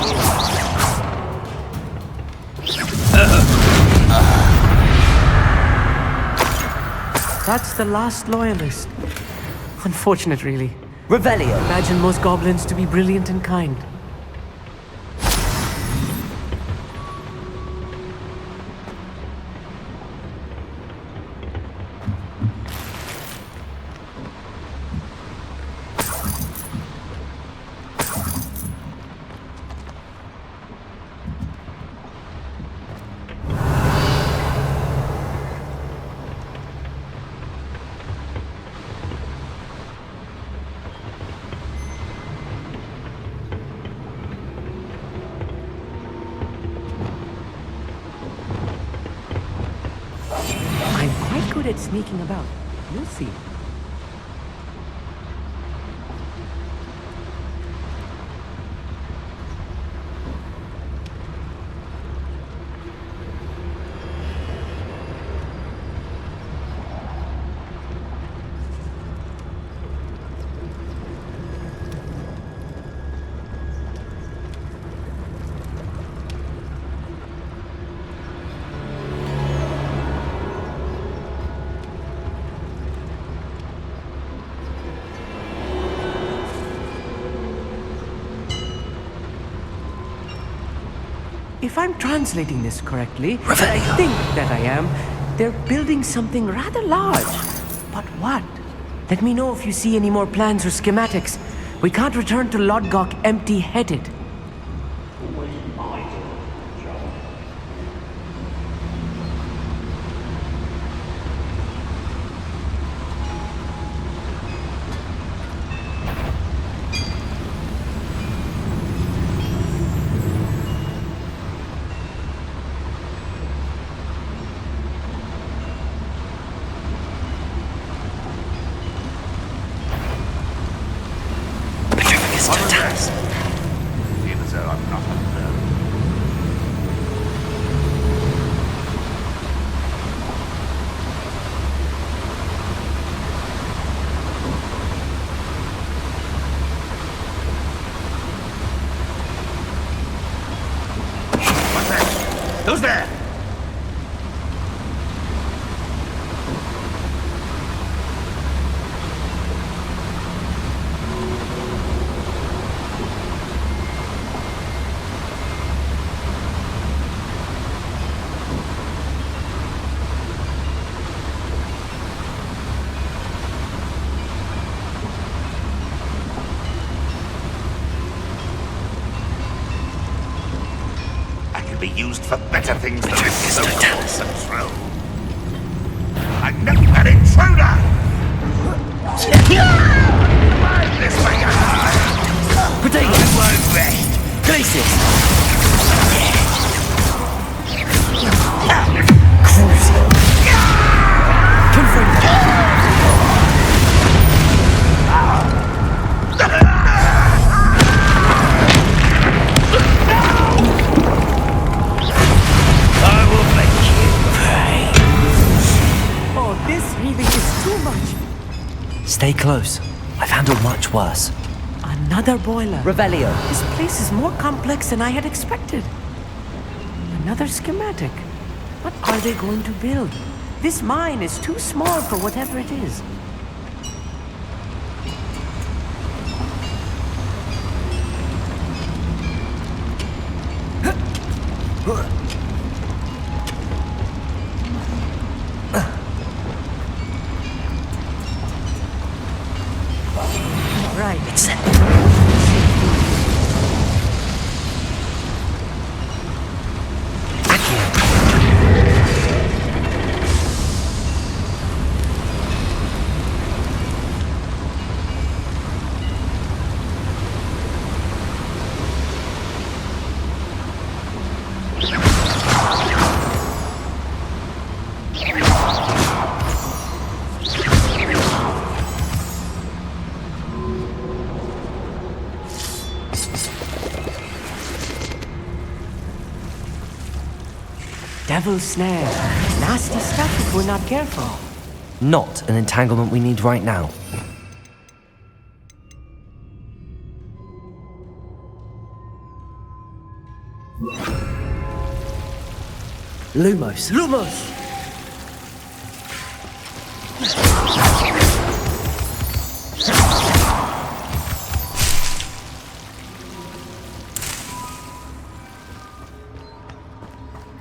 That's the last loyalist. Unfortunate, really. Revelio. Imagine most goblins to be brilliant and kind. Good at sneaking about. You'll see. If I'm translating this correctly, and I think that I am, they're building something rather large. But what? Let me know if you see any more plans or schematics. We can't return to Lodgok empty-headed. Who's there? be used for better things than social control. I'm not an intruder! This way, Protect! I won't rest! Glacius! I will make you pay. Oh, this really is too much. Stay close. I've handled much worse. Another boiler. Revelio. This place is more complex than I had expected. Another schematic. What are they going to build? This mine is too small for whatever it is. Right. It's set. Devil's snare. Nasty stuff if we're not careful. Not an entanglement we need right now. Lumos. Lumos!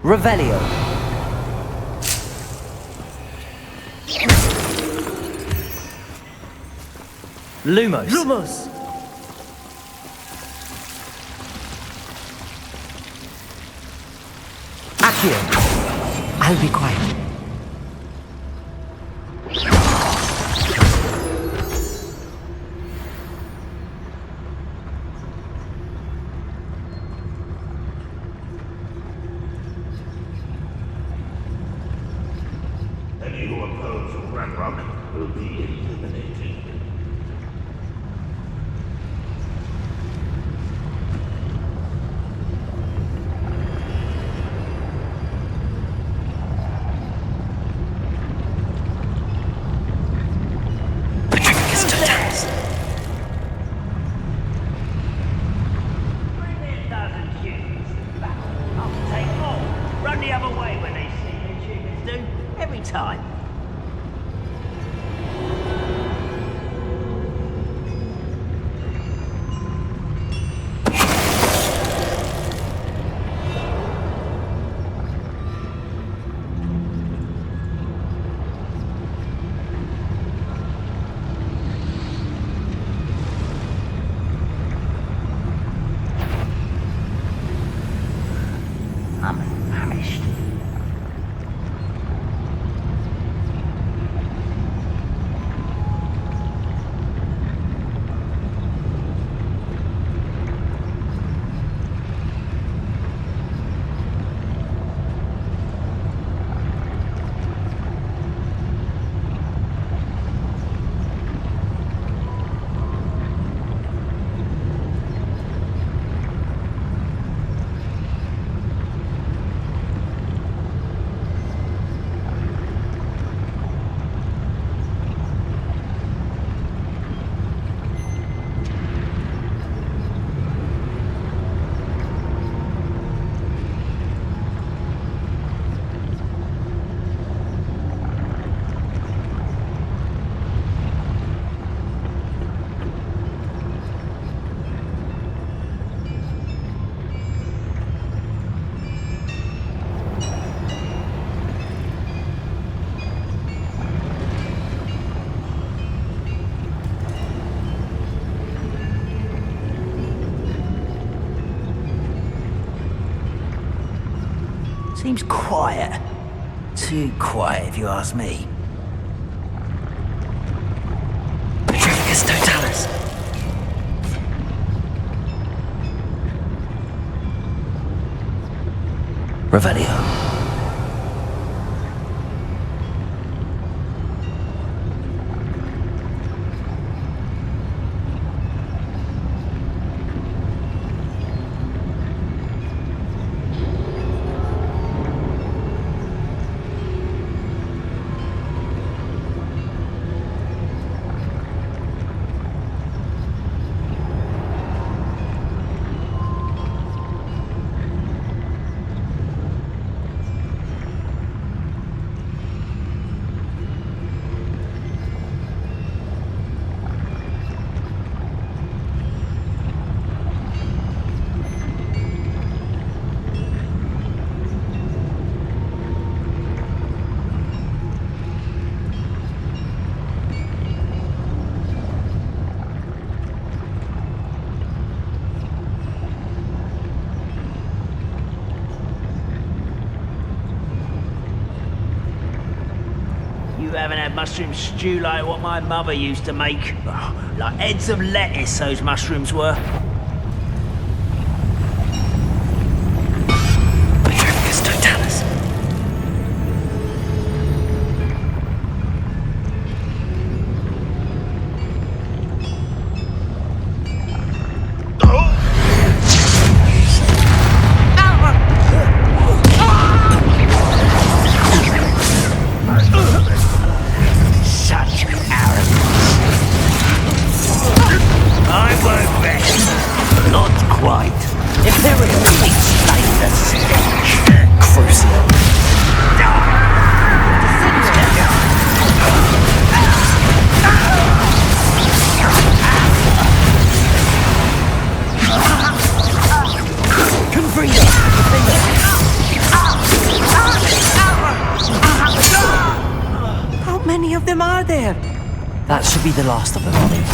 Revelio. Lumos. Lumos! Accio. I'll be quiet. Any who oppose Ranrok will be eliminated. Bring in dozen humans to the battle. I'll take more. Run the other way when they see you humans do. Every time. I'm famished. Seems quiet. Too quiet, if you ask me. Petrificus totalis. Revelio. You haven't had mushroom stew like what my mother used to make. Oh, like heads of lettuce, those mushrooms were. Petrificus totalis. Such arrogance. I won't rest. Not quite. Empirically explain the stench. Crucial. How many of them are there? That should be the last of them, Ollie.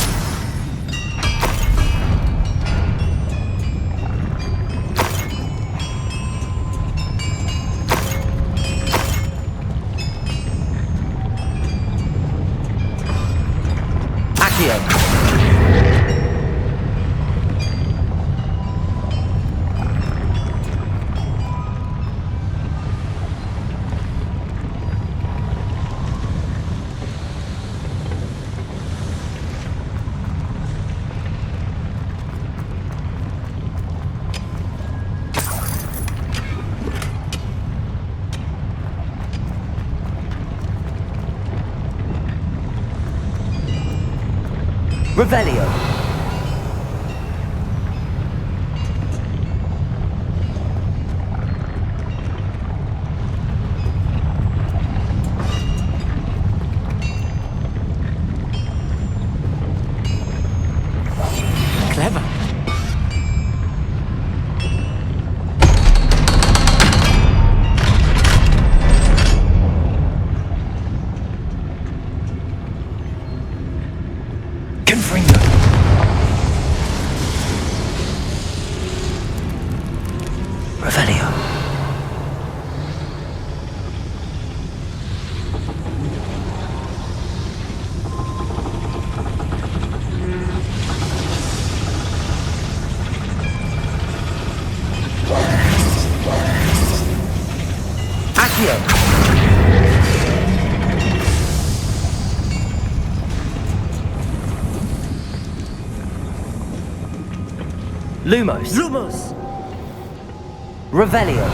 Accio. Revelio. Clever. Confringo. Revelio. Accio. Lumos. Lumos. Revelio.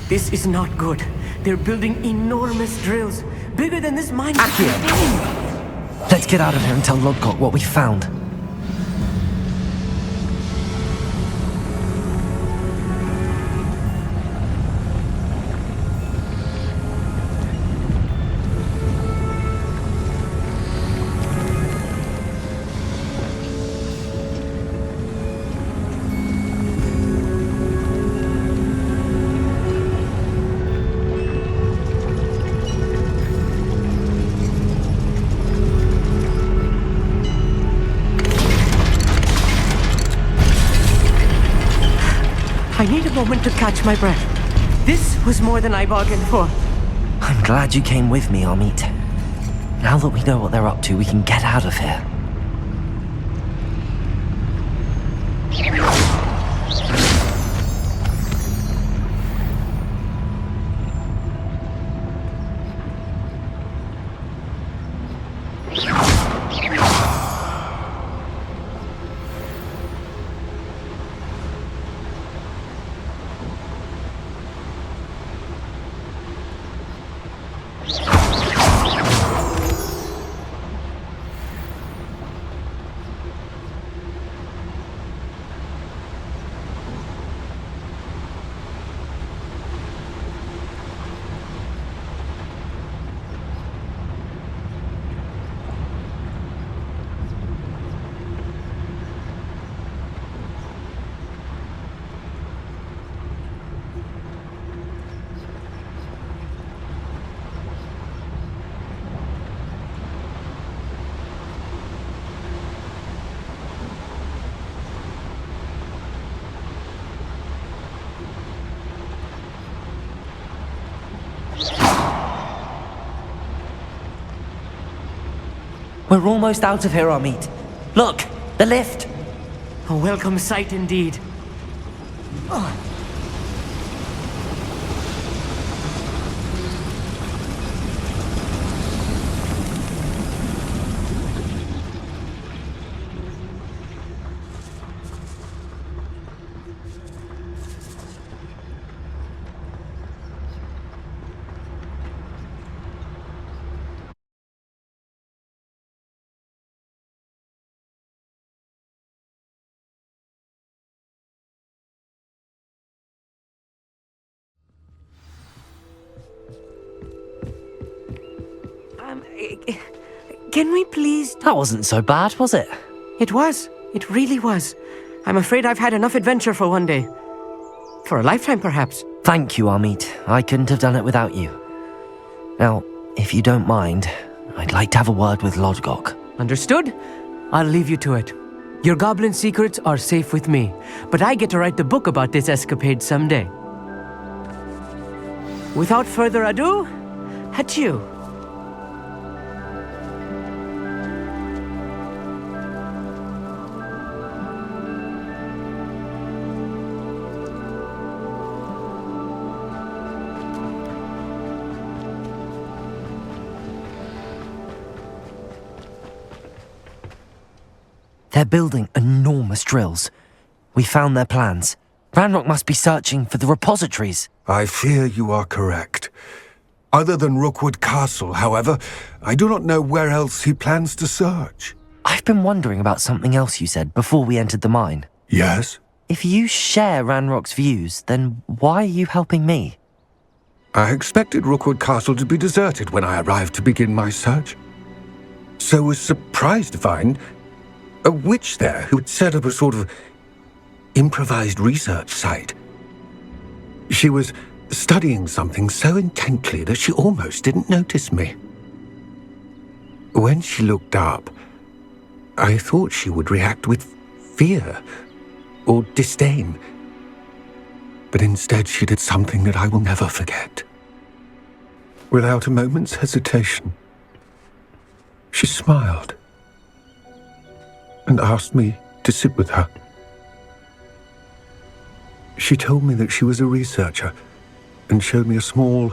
This is not good. They're building enormous drills, bigger than this mine. Accio. Let's get out of here and tell Lodcock what we found. I need a moment to catch my breath. This was more than I bargained for. I'm glad you came with me, Amit. Now that we know what they're up to, we can get out of here. We're almost out of here, Amit. Look, the lift. A welcome sight indeed. Can we please... That wasn't so bad, was it? It was. It really was. I'm afraid I've had enough adventure for one day. For a lifetime, perhaps. Thank you, Amit. I couldn't have done it without you. Now, if you don't mind, I'd like to have a word with Lodgok. Understood? I'll leave you to it. Your goblin secrets are safe with me, but I get to write the book about this escapade someday. Without further ado, adieu. They're building enormous drills. We found their plans. Ranrock must be searching for the repositories. I fear you are correct. Other than Rookwood Castle, however, I do not know where else he plans to search. I've been wondering about something else you said before we entered the mine. Yes? If you share Ranrock's views, then why are you helping me? I expected Rookwood Castle to be deserted when I arrived to begin my search. So was surprised to find a witch there who had set up a sort of improvised research site. She was studying something so intently that she almost didn't notice me. When she looked up, I thought she would react with fear or disdain. But instead she did something that I will never forget. Without a moment's hesitation, she smiled and asked me to sit with her. She told me that she was a researcher and showed me a small,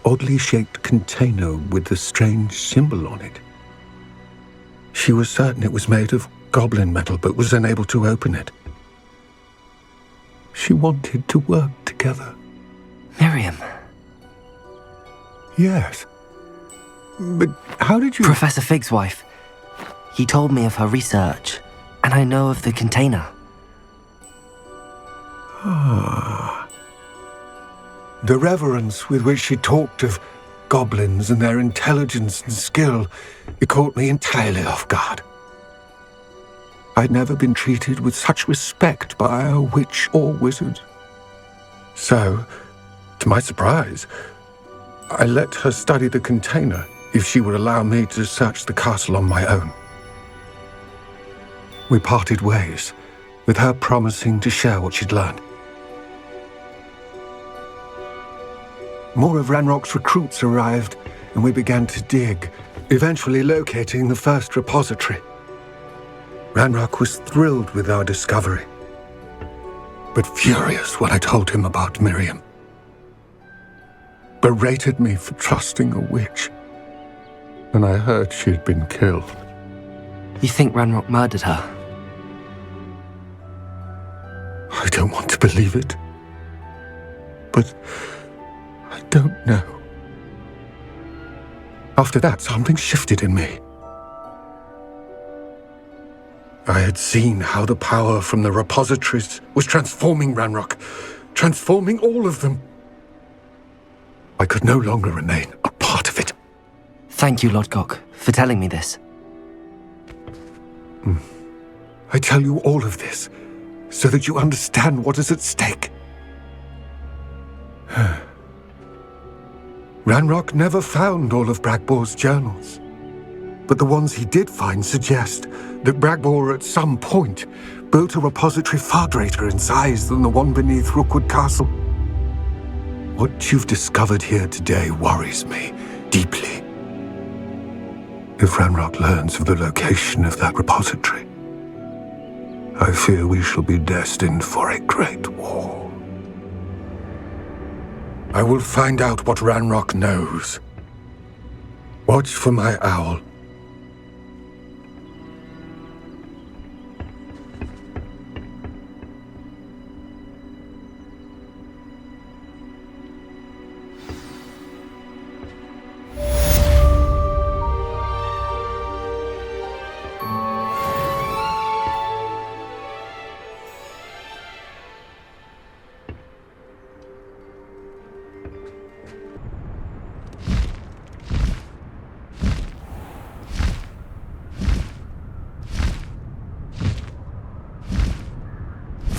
oddly shaped container with a strange symbol on it. She was certain it was made of goblin metal but was unable to open it. She wanted to work together. Miriam. Yes. But how did you... Professor Fig's wife. He told me of her research, and I know of the container. Ah. The reverence with which she talked of goblins and their intelligence and skill, it caught me entirely off guard. I'd never been treated with such respect by a witch or wizard. So, to my surprise, I let her study the container if she would allow me to search the castle on my own. We parted ways, with her promising to share what she'd learned. more of Ranrock's recruits arrived, and we began to dig, eventually locating the first repository. Ranrock was thrilled with our discovery, but furious when I told him about Miriam. Berated me for trusting a witch, and I heard she had been killed. You think Ranrock murdered her? I don't want to believe it, but I don't know. After that, something shifted in me. I had seen how the power from the repositories was transforming Ranrock, transforming all of them. I could no longer remain a part of it. Thank you, Lodgok, for telling me this. I tell you all of this so that you understand what is at stake. Ranrock never found all of Bragbor's journals, but the ones he did find suggest that Bragbor at some point built a repository far greater in size than the one beneath Rookwood Castle. What you've discovered here today worries me deeply. If Ranrock learns of the location of that repository, I fear we shall be destined for a great war. I will find out what Ranrock knows. Watch for my owl.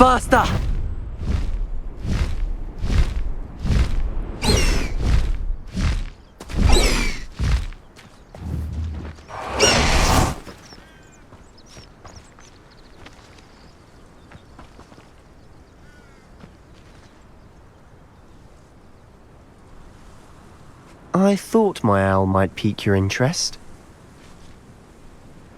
Faster! I thought my owl might pique your interest.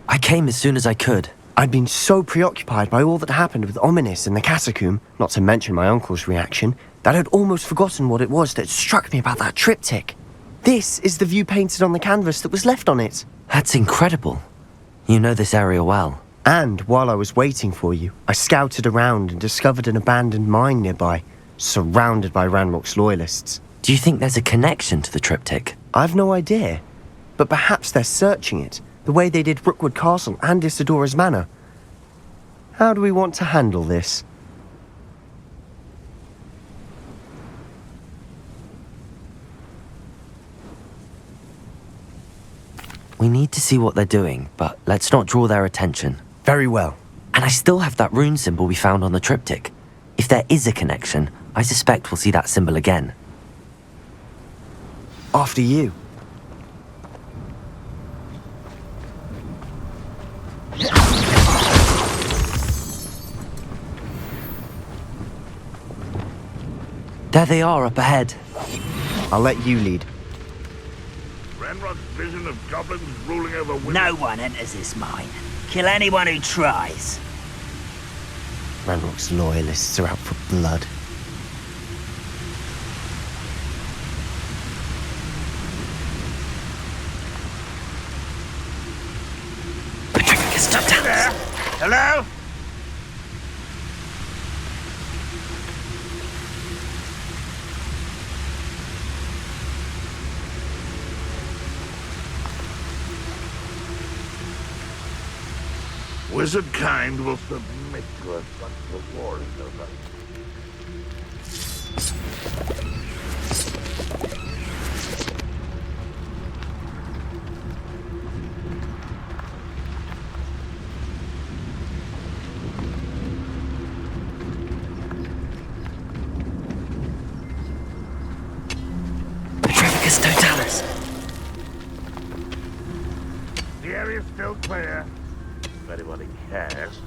I came as soon as I could. I'd been so preoccupied by all that happened with Ominis in the catacomb, not to mention my uncle's reaction, that I'd almost forgotten what it was that struck me about that triptych. This is the view painted on the canvas that was left on it. That's incredible. You know this area well. And while I was waiting for you, I scouted around and discovered an abandoned mine nearby, surrounded by Ranrock's loyalists. Do you think there's a connection to the triptych? I've no idea, but perhaps they're searching it, the way they did Rookwood Castle and Isidora's Manor. How do we want to handle this? We need to see what they're doing, but let's not draw their attention. Very well. And I still have that rune symbol we found on the triptych. If there is a connection, I suspect we'll see that symbol again. After you. There they are up ahead. I'll let you lead. Ranrock's vision of goblins ruling over women. No one enters this mine. Kill anyone who tries. Ranrock's loyalists are out for blood. Stop down there. Hello? Wizard kind will submit to us once the war is over. Totalis. The area's still clear. If anybody cares.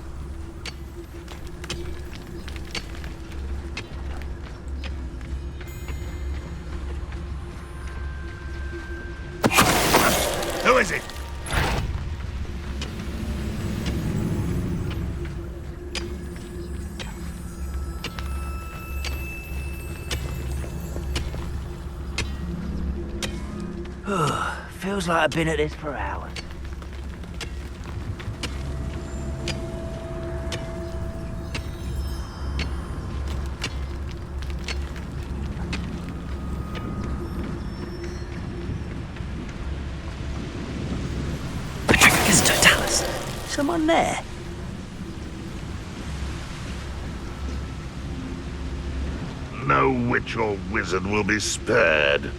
Neutralize it! Feels like I've been at this for hours. Petrificus totalis. Someone there? No witch or wizard will be spared.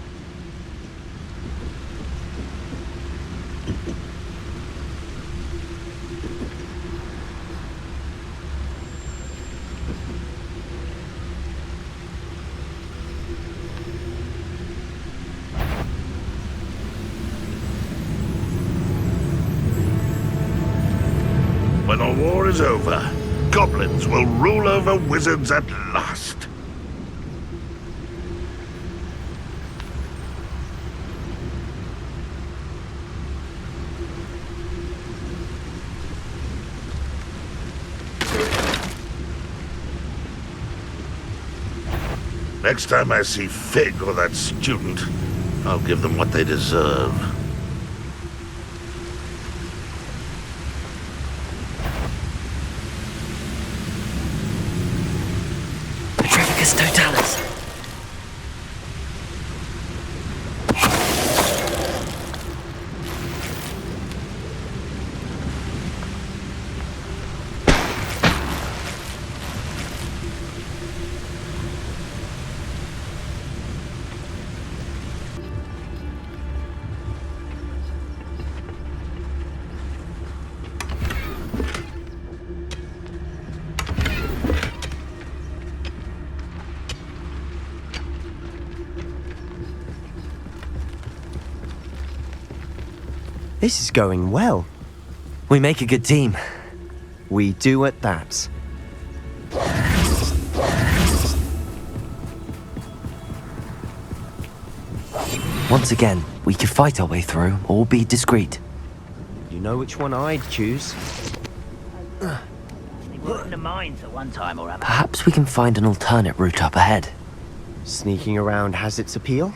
When the war is over, goblins will rule over wizards at last. Next time I see Fig or that student, I'll give them what they deserve. Petrificus totalis. This is going well. We make a good team. We do at that. Once again, we could fight our way through or be discreet. You know which one I'd choose. They were in the mines at one time or other. Perhaps we can find an alternate route up ahead. Sneaking around has its appeal.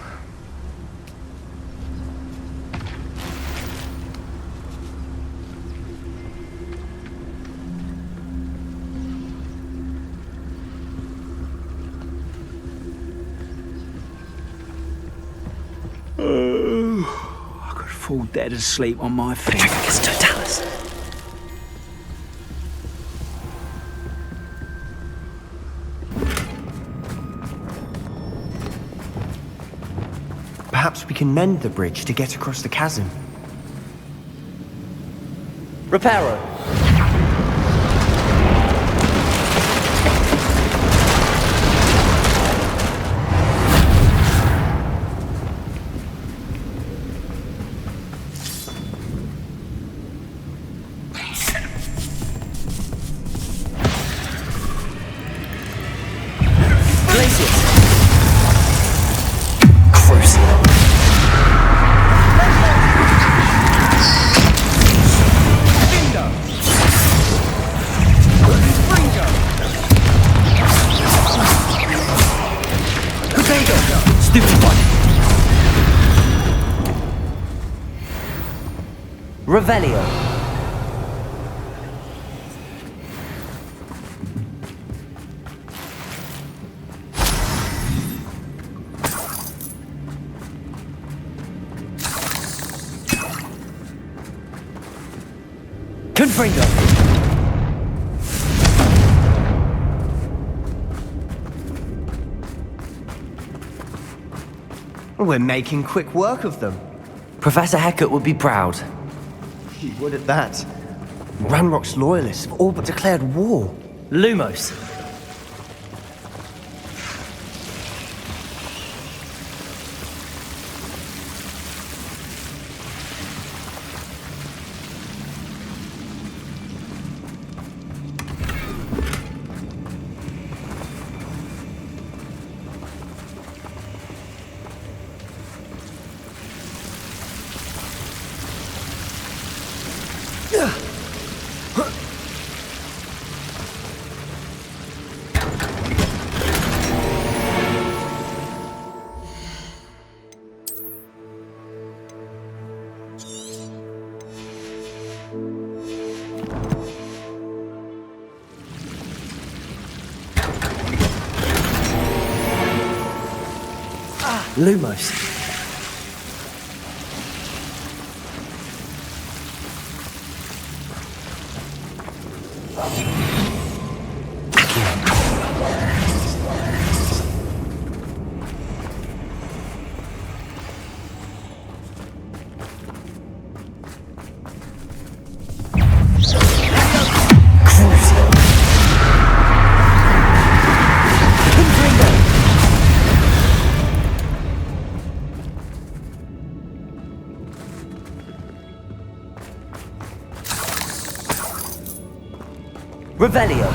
I could fall dead asleep on my feet. Petrificus totalis. Perhaps we can mend the bridge to get across the chasm. Reparo. Revelio. Confringo. We're making quick work of them. Professor Hecat would be proud. He would at that. Ranroks loyalists have all but declared war. Lumos. Lumos. Revelio.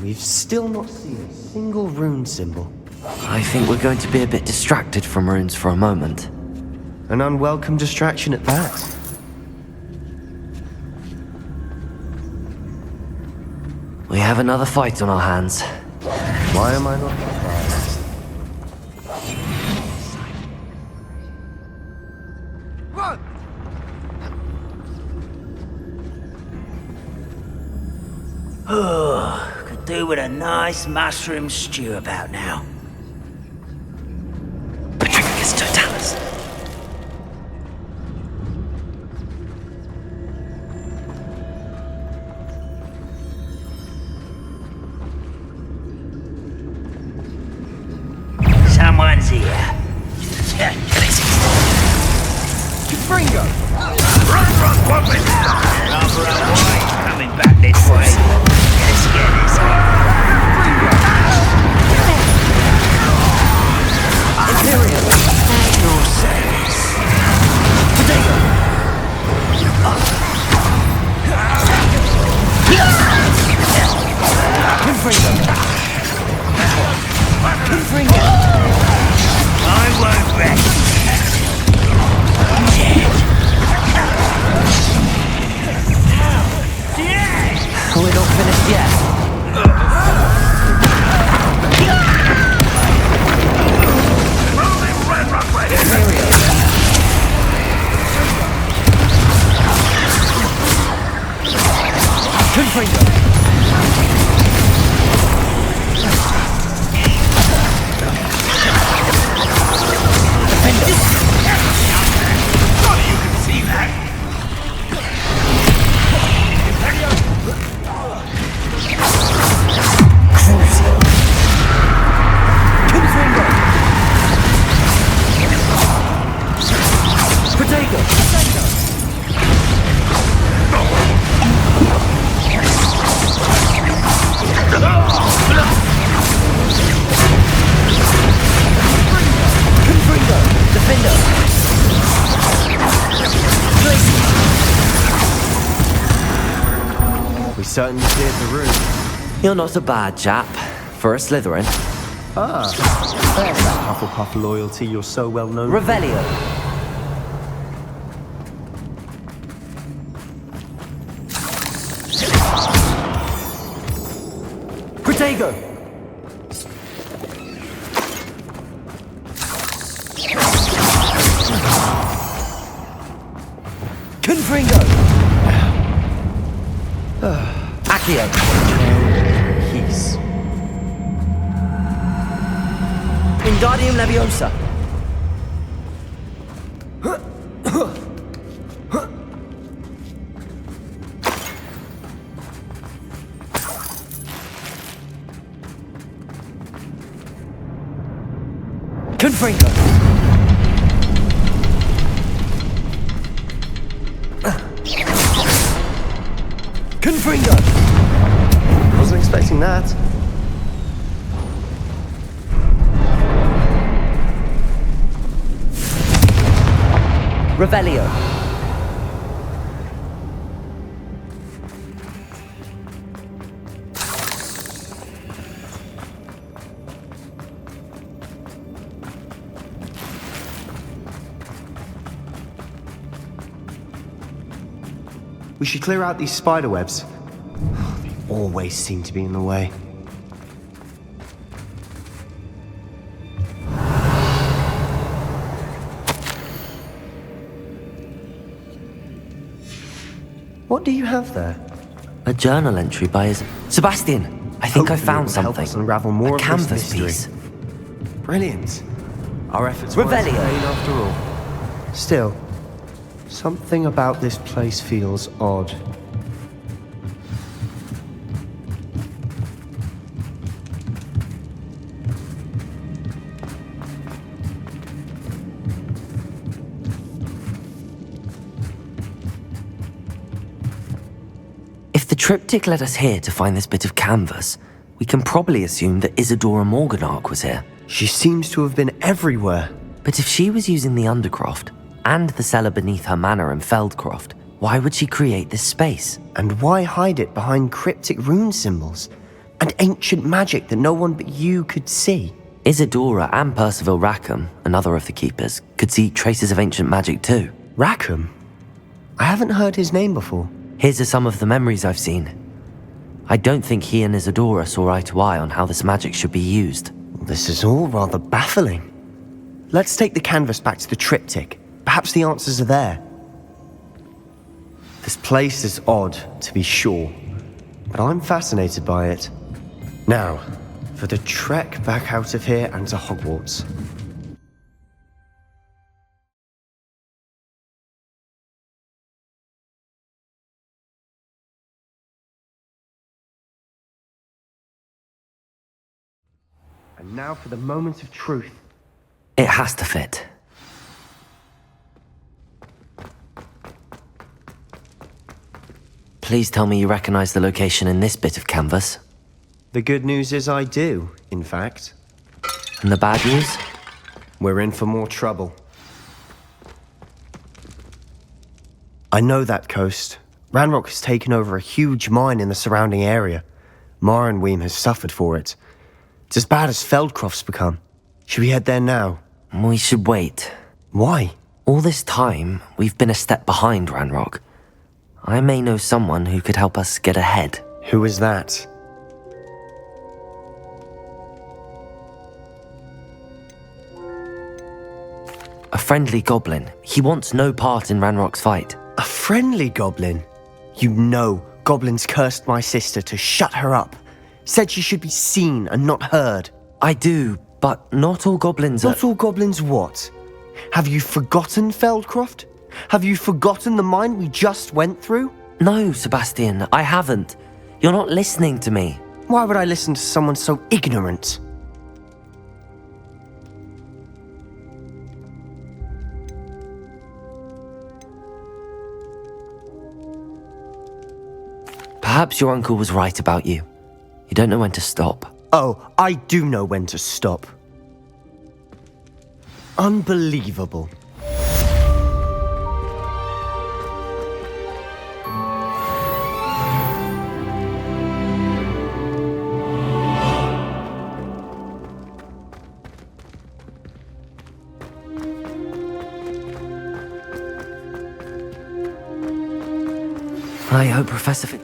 We've still not seen a single rune symbol. I think we're going to be a bit distracted from runes for a moment. An unwelcome distraction at that. We have another fight on our hands. Why am I not surprised? Oh, could do with a nice mushroom stew about now. Patricus totalis. Someone's here. Fringo! Ranroks won't be stopped! Another boy coming back this way. Let's get this Imperial! Your service. I won't rest. We're not finished yet. We certainly cleared the room. You're not a bad chap for a Slytherin. Ah, there's that Hufflepuff loyalty you're so well known for. Revelio. Protego. Confringo. Accio. Peace. Wingardium Leviosa. Confringo. Confringo. Wasn't expecting that. Revelio. We should clear out these spider webs. They always seem to be in the way. What do you have there? A journal entry by his... Sebastian! I think I Hopefully found it will help something. us unravel more a of this canvas mystery. piece. Brilliant. Our efforts weren't in Revelio. vain after all. Still, something about this place feels odd. If the triptych led us here to find this bit of canvas, we can probably assume that Isadora Morganark was here. She seems to have been everywhere. But if she was using the Undercroft and the cellar beneath her manor in Feldcroft, why would she create this space? And why hide it behind cryptic rune symbols and ancient magic that no one but you could see? Isadora and Percival Rackham, another of the keepers, could see traces of ancient magic too. Rackham? I haven't heard his name before. Here's some of the memories I've seen. I don't think he and Isadora saw eye to eye on how this magic should be used. This is all rather baffling. Let's take the canvas back to the triptych. Perhaps the answers are there. This place is odd, to be sure, but I'm fascinated by it. Now, for the trek back out of here and to Hogwarts. And now for the moment of truth. It has to fit. Please tell me you recognize the location in this bit of canvas. The good news is I do, in fact. And the bad news? We're in for more trouble. I know that coast. Ranrock has taken over a huge mine in the surrounding area. Marenweem has suffered for it. It's as bad as Feldcroft's become. Should we head there now? We should wait. Why? All this time, we've been a step behind Ranrock. I may know someone who could help us get ahead. Who is that? A friendly goblin. He wants no part in Ranrock's fight. A friendly goblin? You know, goblins cursed my sister to shut her up. Said she should be seen and not heard. I do, but not all goblins are... Not all goblins what? Have you forgotten Feldcroft? Have you forgotten the mine we just went through? No, Sebastian, I haven't. You're not listening to me. Why would I listen to someone so ignorant? Perhaps your uncle was right about you. You don't know when to stop. Oh, I do know when to stop. Unbelievable. I hope Professor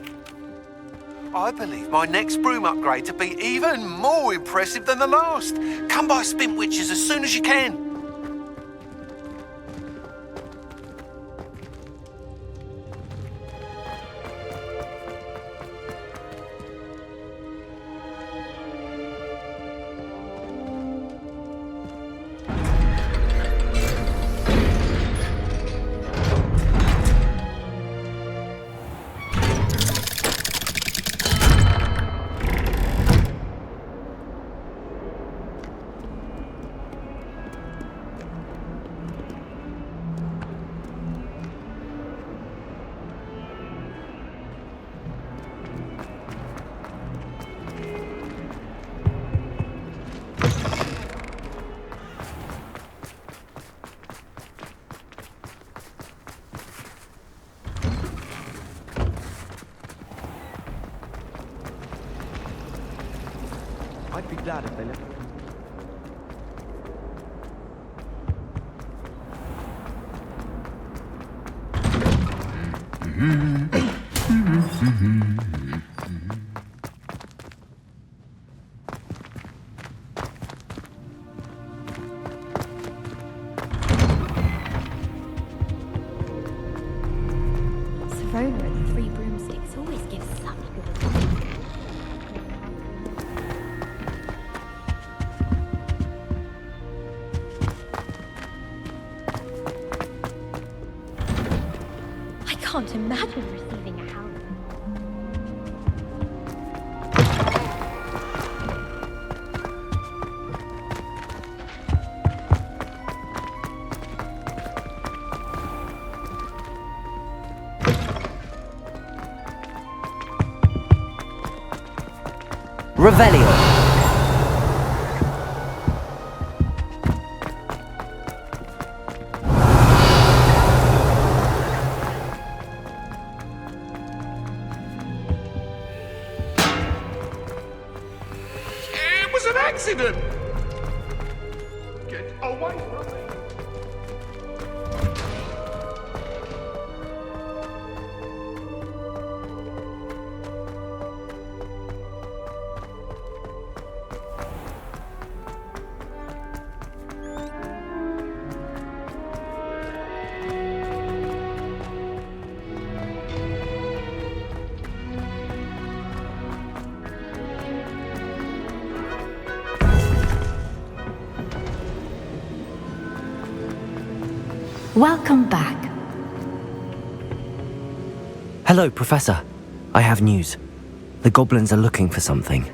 I believe my next broom upgrade to be even more impressive than the last. Come by Spintwitches as soon as you can. I'd be glad if they let me. Savona and the three can't imagine receiving a house. Revelio. It was an accident! Get away from me! Welcome back. Hello, Professor. I have news. The goblins are looking for something.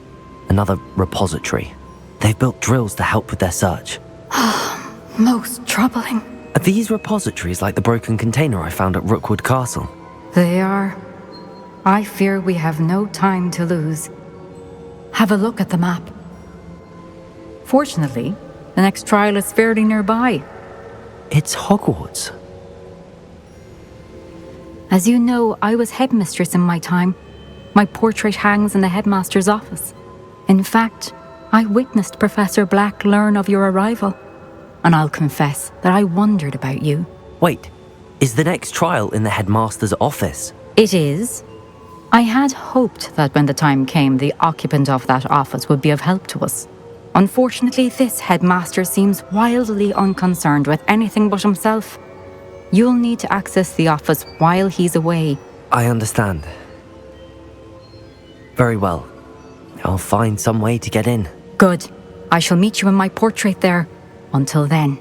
Another repository. They've built drills to help with their search. Most troubling. Are these repositories like the broken container I found at Rookwood Castle? They are. I fear we have no time to lose. Have a look at the map. Fortunately, the next trial is fairly nearby. It's Hogwarts. As you know, I was headmistress in my time. My portrait hangs in the headmaster's office. In fact, I witnessed Professor Black learn of your arrival. And I'll confess that I wondered about you. Wait, is the next trial in the headmaster's office? It is. I had hoped that when the time came, the occupant of that office would be of help to us. Unfortunately, this headmaster seems wildly unconcerned with anything but himself. You'll need to access the office while he's away. I understand. Very well. I'll find some way to get in. Good. I shall meet you in my portrait there. Until then.